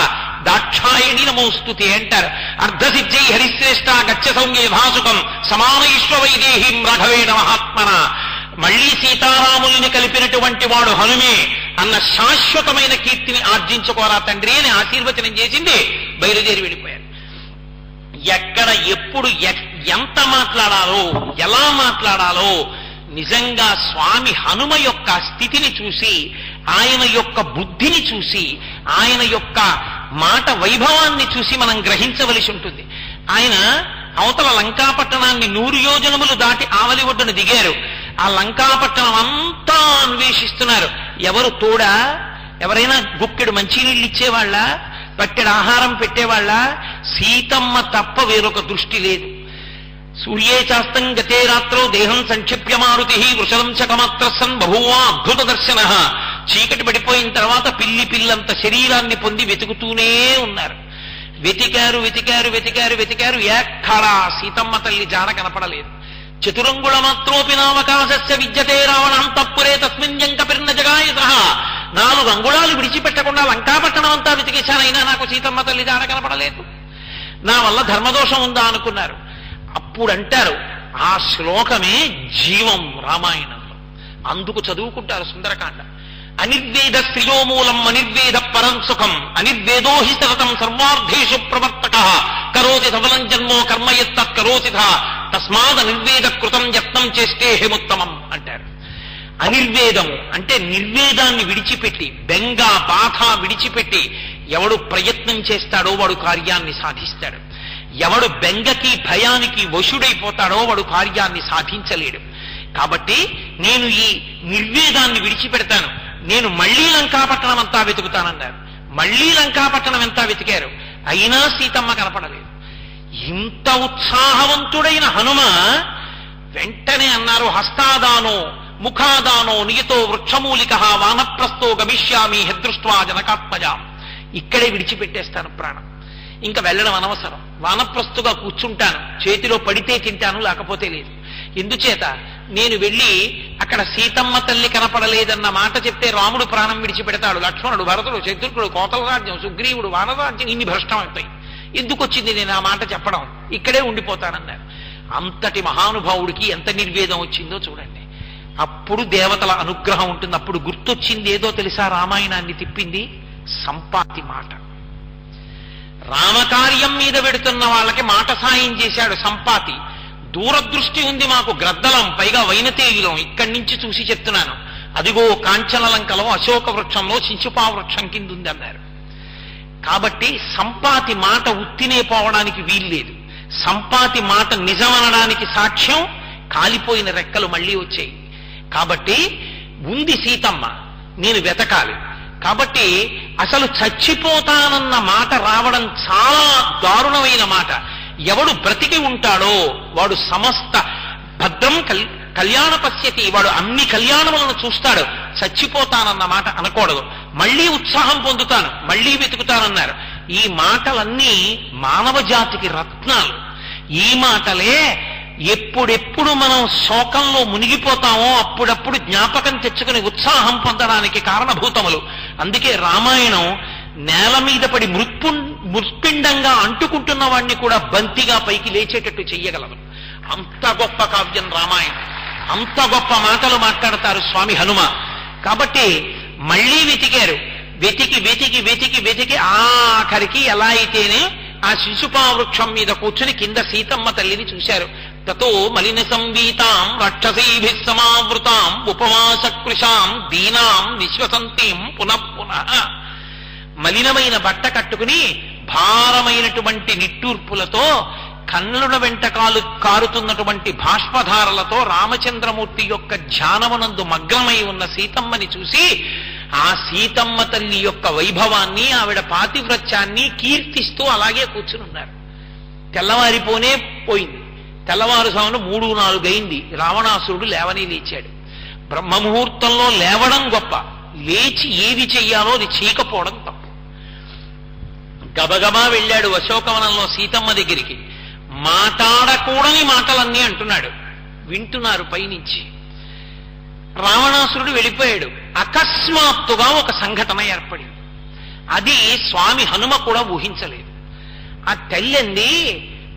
దాక్షాయణి నమోస్తుతే అంటారు. అర్ధసిద్ధై హరిశ్రేష్ట గచ్చ సౌమ్యే భాసుకం సమానయిష్వ వైదేహీం రాఘవేణ మహాత్మన. మళ్లీ సీతారాముల్ని కలిపినటువంటి వాడు హనుమే అన్న శాశ్వతమైన కీర్తిని ఆర్జించుకోరా తండ్రి అని ఆశీర్వచనం చేసింది. బయలుదేరి వెళ్ళిపోయారు. ఎక్కడ ఎప్పుడు ఎంత మాట్లాడాలో ఎలా మాట్లాడాలో నిజంగా స్వామి హనుమ యొక్క స్థితిని చూసి, ఆయన యొక్క బుద్ధిని చూసి, ఆయన యొక్క మాట వైభవాన్ని చూసి మనం గ్రహించవలసి ఉంటుంది. ఆయన అవతల లంకాపట్టణాన్ని 100 యోజనములు దాటి ఆవలి ఒడ్డున దిగారు. ఆ లంకాపట్టణం అంతా అన్వేషిస్తున్నారు. ఎవరు తోడా? ఎవరైనా గుక్కెడు మంచినీళ్ళు ఇచ్చేవాళ్ళ, పట్టెడు ఆహారం పెట్టేవాళ్ళ? సీతమ్మ తప్ప వేరొక దృష్టి లేదు. సూర్యే చాస్తం గతే రాత్రో దేహం సంక్షిప్య మారుతి వృషలంశకమాత్ర సన్ బహువా అద్భుత దర్శన. చీకటి పడిపోయిన తర్వాత పిల్లంత శరీరాన్ని పొంది వెతుకుతూనే ఉన్నారు. వెతికారు వెతికారు వెతికారు వెతికారు, ఎక్కడా సీతమ్మ తల్లి జాడ కనపడలేదు. చతురంగుళ మాత్రోపి నామకాశస్య విద్యతే రావణాంతఃపురే తస్మిన్ యంకపిర్న జగాయస. 4 అంగుళాలు విడిచిపెట్టకుండా లంకాపట్టణం అంతా వెతికేశానైనా నాకు సీతమ్మ తల్లి జాడ కనపడలేదు. నా వల్ల ధర్మదోషం ఉందా అనుకున్నారు. అప్పుడు అంటారు, ఆ శ్లోకమే జీవం రామాయణంలో, అందుకు చదువుకుంటారు సుందరకాండ. అనిర్వేద శ్రియోమూలం అనిర్వేద పరం సుఖం అనిర్వేదో హి సతతం సర్వార్థేషు ప్రవర్తక కరోతి సఫలం జన్మో కర్మయత్తత్ కరోతిథ తస్మాద్ అనిర్వేద కృతం యత్నం చేస్తే హేముత్తమం అంటారు. అనిర్వేదము అంటే నిర్వేదాన్ని విడిచిపెట్టి, బెంగ బాధ విడిచిపెట్టి ఎవడు ప్రయత్నం చేస్తాడో వాడు కార్యాన్ని సాధిస్తాడు. ఎవడు బెంగకి భయానికి వశుడైపోతాడో వాడు కార్యాన్ని సాధించలేడు. కాబట్టి నేను ఈ నిర్వేదాన్ని విడిచిపెడతాను, నేను మళ్లీ లంకాపట్టణం అంతా వెతుకుతానన్నారు. మళ్లీ లంకాపట్టణం అంతా వెతికారు, అయినా సీతమ్మ కనపడలేదు. ఇంత ఉత్సాహవంతుడైన హనుమ వెంటనే అన్నారు, హస్తాదానో ముఖాదానో నియతో వృక్షమూలిక వానప్రస్థో గమిష్యామి హెదృష్ట్వా జనకాత్మజా. ఇక్కడే విడిచిపెట్టేస్తాను ప్రాణం, ఇంకా వెళ్ళడం అనవసరం. వానప్రస్థుగా కూర్చుంటాను, చేతిలో పడితే తింటాను, లేకపోతే లేదు. ఎందుచేత నేను వెళ్ళి అక్కడ సీతమ్మ తల్లి కనపడలేదన్న మాట చెప్తే రాముడు ప్రాణం విడిచిపెడతాడు, లక్ష్మణుడు, భరతుడు, శత్రుఘ్నుడు, కోతల రాజ్యం, సుగ్రీవుడు, వానరాజ్యం ఇన్ని భ్రష్టం అవుతాయి. ఎందుకు వచ్చింది నేను ఆ మాట చెప్పడం, ఇక్కడే ఉండిపోతానన్నారు. అంతటి మహానుభావుడికి ఎంత నిర్వేదం వచ్చిందో చూడండి. అప్పుడు దేవతల అనుగ్రహం ఉంటుంది. అప్పుడు గుర్తొచ్చింది ఏదో తెలుసా, రామాయణాన్ని తిప్పింది సంపాతి మాట. రామకార్యం మీద పెడుతున్న వాళ్ళకి మాట సాయం చేశాడు సంపాతి. దూరదృష్టి ఉంది మాకు, గ్రద్దలం, పైగా వైనతేయులం, ఇక్కడి నుంచి చూసి చెప్తున్నాను. అదిగో కాంచనలంకలో అశోక వృక్షంలో శించుపా వృక్షం కింద ఉంది అన్నారు. కాబట్టి సంపాతి మాట ఉత్తినే పోవడానికి వీల్లేదు. సంపాతి మాట నిజమనడానికి సాక్ష్యం కాలిపోయిన రెక్కలు మళ్ళీ వచ్చాయి. కాబట్టి ఉంది సీతమ్మ, నేను వెతకాలి. కాబట్టి అసలు చచ్చిపోతానన్న మాట రావడం చాలా దారుణమైన మాట. ఎవడు బ్రతికి ఉంటాడో వాడు సమస్త భద్రం కళ్యాణ పశ్యతి, వాడు అన్ని కళ్యాణములను చూస్తాడు. చచ్చిపోతానన్న మాట అనకూడదు. మళ్ళీ ఉత్సాహం పొందుతాను, మళ్ళీ వెతుకుతానన్నారు. ఈ మాటలన్నీ మానవ జాతికి రత్నాలు. ఈ మాటలే ఎప్పుడెప్పుడు మనం శోకంలో మునిగిపోతామో అప్పుడప్పుడు జ్ఞాపకం తెచ్చుకుని ఉత్సాహం పొందడానికి కారణభూతములు. అందుకే రామాయణం నేల మీద పడి మృత్పిండంగా అంటుకుంటున్న వాడిని కూడా బంతిగా పైకి లేచేటట్టు చెయ్యగలదు. అంత గొప్ప కావ్యం రామాయణం. అంత గొప్ప మాటలు మాట్లాడతారు స్వామి హనుమ. కాబట్టి మళ్ళీ వెతికారు. వెతికి వెతికి వెతికి వెతికి ఆఖరికి ఎలా అయితేనే ఆ శిశుపా వృక్షం మీద కూర్చుని కింద సీతమ్మ తల్లిని చూశారు. తతో మలిన సంవీతాం రాక్షసైభి సమావృతాం ఉపవాసకృశాం దీనాం నిశ్వసంతీం పునః పునః. మలినమైన బట్ట కట్టుకుని భారమైనటువంటి నిట్టూర్పులతో కన్నుల వెంట కారుతున్నటువంటి బాష్పధారలతో రామచంద్రమూర్తి యొక్క ధ్యానమునందు మగ్నమై ఉన్న సీతమ్మని చూసి ఆ సీతమ్మ తల్లి యొక్క వైభవాన్ని, ఆవిడ పాతివ్రత్యాన్ని కీర్తిస్తూ అలాగే కూర్చునున్నారు. తెల్లవారిపోనే పోయింది. తెల్లవారుజామున 3-4 అయింది. రావణాసురుడు లేవని లేచాడు. బ్రహ్మముహూర్తంలో లేవడం గొప్ప, లేచి ఏది చెయ్యాలో అది చేయకపోవడం తప్పు. గబగబా వెళ్ళాడు అశోకవనంలో సీతమ్మ దగ్గరికి. మాట్లాడకూడని మాటలన్నీ అంటున్నాడు. వింటున్నారు పైనుంచి. రావణాసురుడు వెళ్ళిపోయాడు. అకస్మాత్తుగా ఒక సంఘటన ఏర్పడింది. అది స్వామి హనుమ కూడా ఊహించలేదు. ఆ తల్లింది,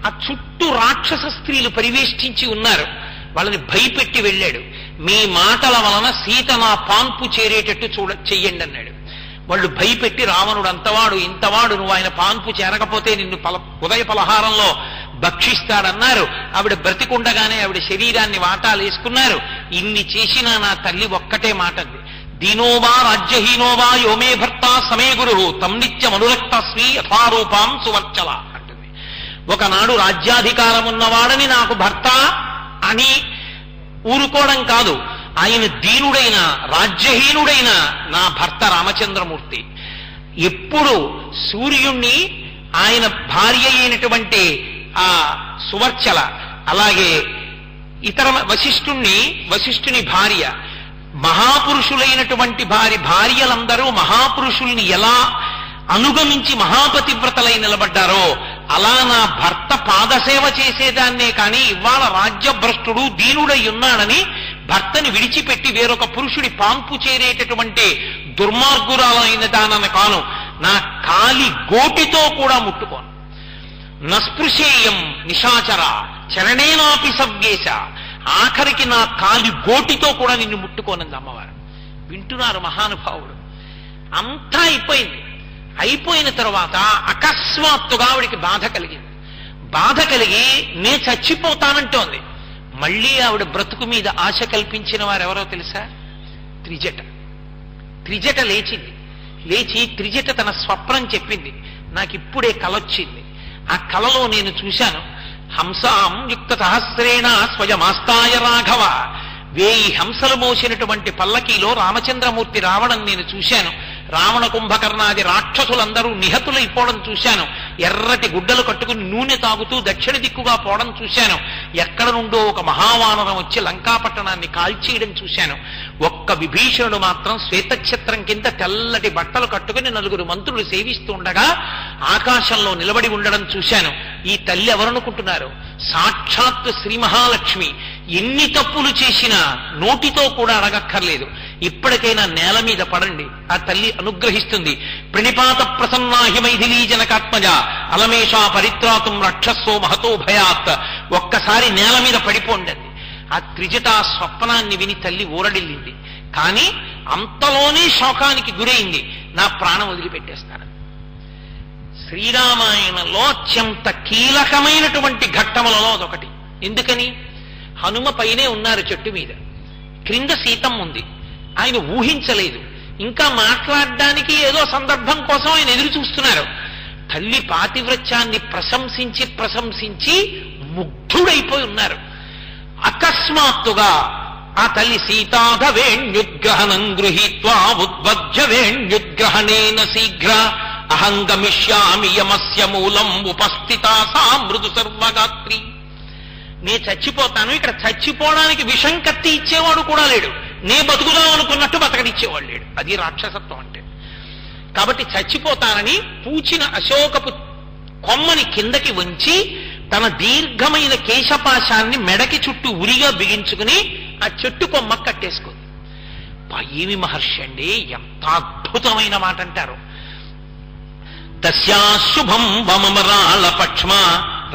ఆ చుట్టూ రాక్షస స్త్రీలు పరివేష్టించి ఉన్నారు. వాళ్ళని భయపెట్టి వెళ్ళాడు. మీ మాటల వలన సీత నా పాన్పు చేరేటట్టు చెయ్యండి అన్నాడు. వాళ్ళు భయపెట్టి రావణుడు అంతవాడు ఇంతవాడు, నువ్వు ఆయన పాన్పు చేరకపోతే నిన్ను ఉదయ పలహారంలో భక్షిస్తాడన్నారు. ఆవిడ బ్రతికుండగానే ఆవిడ శరీరాన్ని వాటాలు వేసుకున్నారు. ఇన్ని చేసినా నా తల్లి ఒక్కటే మాటంది, దీనోవా రాజ్యహీనోవా యోమే భర్త సమే గురు తం నిత్యం అనురక్తస్మి యథారూపాం సువర్చల అంటుంది. ఒకనాడు రాజ్యాధికారం ఉన్నవాడని నాకు భర్త అని ఊరుకోవడం కాదు, ఆయన దీనుడైన రాజ్యహీనుడైన నా భర్త రామచంద్రమూర్తి. ఎప్పుడు సూర్యుణ్ణి ఆయన భార్య అయినటువంటి ఆ సువర్చల, అలాగే ఇతర వశిష్ఠుని భార్య, మహాపురుషులైనటువంటి భార్యలందరూ మహాపురుషుల్ని ఎలా అనుగమించి మహాపతివ్రతలై నిలబడ్డారో అలా నా భర్త పాదసేవ చేసేదాన్నే కానీ ఇవాళ రాజ్యభ్రష్టుడు దీనుడై ఉన్నాడని భర్తని విడిచిపెట్టి వేరొక పురుషుడి పాంపు చేరేటటువంటి దుర్మార్గురాలైన దానన్న కాను. నా కాలి గోటితో కూడా ముట్టుకోను. నస్పృశేయం నిశాచర చరణేనాపి సవ్యేశ. ఆఖరికి నా కాలి గోటితో కూడా నిన్ను ముట్టుకోనంది అమ్మవారు. వింటున్నారు మహానుభావుడు. అంతా అయిపోయింది. అయిపోయిన తర్వాత అకస్మాత్తుగా ఆవిడికి బాధ కలిగింది. బాధ కలిగి నే చచ్చిపోతానంటోంది. మళ్ళీ ఆవిడ బ్రతుకు మీద ఆశ కల్పించిన వారెవరో తెలుసా? త్రిజట లేచింది. లేచి త్రిజట తన స్వప్నం చెప్పింది. నాకిప్పుడే కలొచ్చింది. ఆ కలలో నేను చూశాను, హంసాం యుక్త సహస్రేణ స్వయమాస్తాయ రాఘవ. 1000 హంసలు మోసినటువంటి పల్లకీలో రామచంద్రమూర్తి రావడం నేను చూశాను. రావణ కుంభకర్ణాది రాక్షసులందరూ నిహతులైపోవడం చూశాను. ఎర్రటి గుడ్డలు కట్టుకుని నూనె తాగుతూ దక్షిణ దిక్కుగా పోవడం చూశాను. ఎక్కడ నుండో ఒక మహావానరం వచ్చి లంకాపట్టణాన్ని కాల్చేయడం చూశాను. ఒక్క విభీషణుడు మాత్రం శ్వేతఛత్రం కింద తెల్లటి బట్టలు కట్టుకుని 4 మంత్రులు సేవిస్తూ ఉండగా ఆకాశంలో నిలబడి ఉండడం చూశాను. ఈ తల్లి ఎవరనుకుంటున్నారు? సాక్షాత్ శ్రీ మహాలక్ష్మి. ఎన్ని తప్పులు చేసినా నోటితో కూడా అడగక్కర్లేదు. ఇప్పటికైనా నేల మీద పడండి, ఆ తల్లి అనుగ్రహిస్తుంది. ప్రణిపాత ప్రసన్నాహి మైథిలీ జనకాత్మజ అలమేషా పరిత్రాతుం రక్షస్సో మహతో భయాత్. ఒక్కసారి నేల మీద పడిపోండి. ఆ త్రిజట స్వప్నాన్ని విని తల్లి ఊరడిల్లింది. కానీ అంతలోనే శోకానికి గురైంది. నా ప్రాణం వదిలిపెట్టేస్తాను. శ్రీరామాయణంలో అత్యంత కీలకమైనటువంటి ఘట్టములలో అదొకటి. ఎందుకని? హనుమ పైనే ఉన్నారు చెట్టు మీద, క్రింద సీతమ్మ ఉంది. ఆయన ఊహించలేదు. ఇంకా మాట్లాడడానికి ఏదో సందర్భం కోసం ఆయన ఎదురు చూస్తున్నారు. తల్లి పాతివ్రత్యాన్ని ప్రశంసించి ప్రశంసించి ముగ్ధుడైపోయి ఉన్నారు. అకస్మాత్తుగా ఆ తల్లి సీతాధవేణ్యుద్గ్రహణం గృహీత్వా ఉద్వజ్జవేణ్యుద్గ్రహణేన శీఘ్ర అహంగమిష్యామి యమస్య మూలం ఉపస్థితా సా మృదు సర్వగాత్రి. నే చచ్చిపోతాను, ఇక్కడ చచ్చిపోవడానికి విషం కత్తి ఇచ్చేవాడు కూడా లేడు, నే బతుకుదాం అనుకున్నట్టు బతకనిచ్చేవాడు లేడు. అది రాక్షసత్వం అంటే. కాబట్టి చచ్చిపోతానని పూచిన అశోకపు కొమ్మని కిందకి వంచి తన దీర్ఘమైన కేశపాశాన్ని మెడకి చుట్టూ ఉరిగా బిగించుకుని ఆ చెట్టు కొమ్మ కట్టేసుకుంది. ఏమి మహర్షి అండి, ఎంత అద్భుతమైన మాట అంటారు. తస్యాశుభం వమమరాళ పక్ష్మ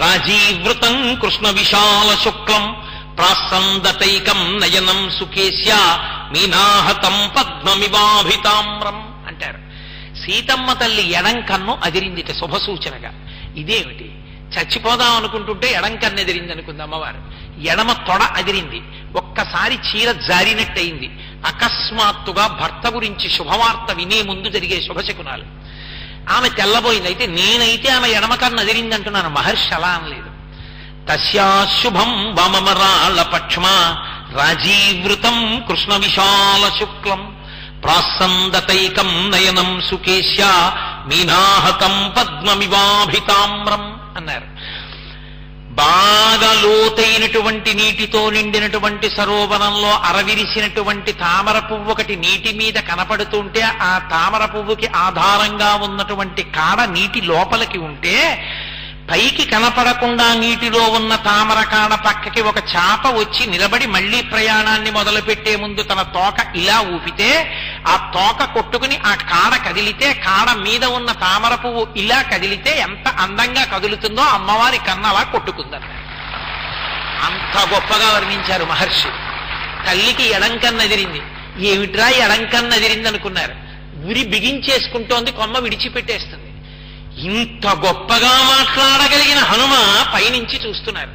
రాజీవృతం కృష్ణ విశాల శుక్లం ప్రాసందతైకం నయనం సుకేశ్య మీనాహతం పద్మమివాభితామ్రం అంటారు. సీతమ్మ తల్లి ఎడం కన్ను అదిరిందిట శుభసూచనగా. ఇదేమిటి? చచ్చిపోదాం అనుకుంటుంటే ఎడం కన్ను ఎదిరింది అనుకుంది అమ్మవారు. ఎడమ తొడ అదిరింది. ఒక్కసారి చీర జారినట్టయింది. అకస్మాత్తుగా భర్త గురించి శుభవార్త వినే ముందు జరిగే శుభశకునాలు. ఆమె తెల్లబోయింది. అయితే నేనైతే ఆమె ఎడమ కన్ను అదిరింది అంటున్నాను, మహర్షి అలా అనలేదు. తస్యాశుభం వమమరాళ పక్ష్మ రాజీవృతం కృష్ణ విశాల శుక్లం ప్రాసందతైకం నయనం సుకేశ్య మీనాహతం పద్మమివాభితామ్రం అన్నారు. బాగా లోతైనటువంటి నీటితో నిండినటువంటి సరోవరంలో అరవిరిసినటువంటి తామర పువ్వు ఒకటి నీటి మీద కనపడుతుంటే ఆ తామర పువ్వుకి ఆధారంగా ఉన్నటువంటి కాడ నీటి లోపలికి ఉంటే పైకి కనపడకుండా నీటిలో ఉన్న తామర కాడ పక్కకి ఒక చాప వచ్చి నిలబడి మళ్లీ ప్రయాణాన్ని మొదలుపెట్టే ముందు తన తోక ఇలా ఊపితే ఆ తోక కొట్టుకుని ఆ కాడ కదిలితే కాడ మీద ఉన్న తామర పువ్వు ఇలా కదిలితే ఎంత అందంగా కదులుతుందో అమ్మవారి కన్ను అలా కొట్టుకుందన్నారు. అంత గొప్పగా వర్ణించారు మహర్షి. తల్లికి ఎడంకన్ను ఎదిరింది. ఏమిట్రా ఎడంకన్ను ఎదిరింది అనుకున్నారు. ఉరి బిగించేసుకుంటోంది, కొమ్మ విడిచిపెట్టేస్తుంది. ఇంత గొప్పగా మాట్లాడగలిగిన హనుమ పైనుంచి చూస్తున్నారు.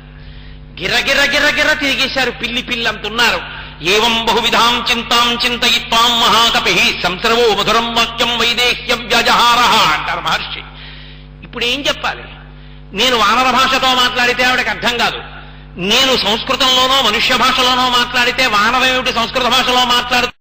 గిరగిర గిరగిర తిరిగేశారు. పిల్లి పిల్లంతున్నారు. ఏవం బహువిధాం చింతాం చింతయిత్వాం మహాకపి సంసర్వో మధురం వాక్యం వైదేహ్యం వ్యజహార అంటారు మహర్షి. ఇప్పుడు ఏం చెప్పాలి? నేను వానర భాషతో మాట్లాడితే ఆవిడకి అర్థం కాదు. నేను సంస్కృతంలోనో మనుష్య భాషలోనో మాట్లాడితే వానరేమిటి సంస్కృత భాషలో మాట్లాడుతూ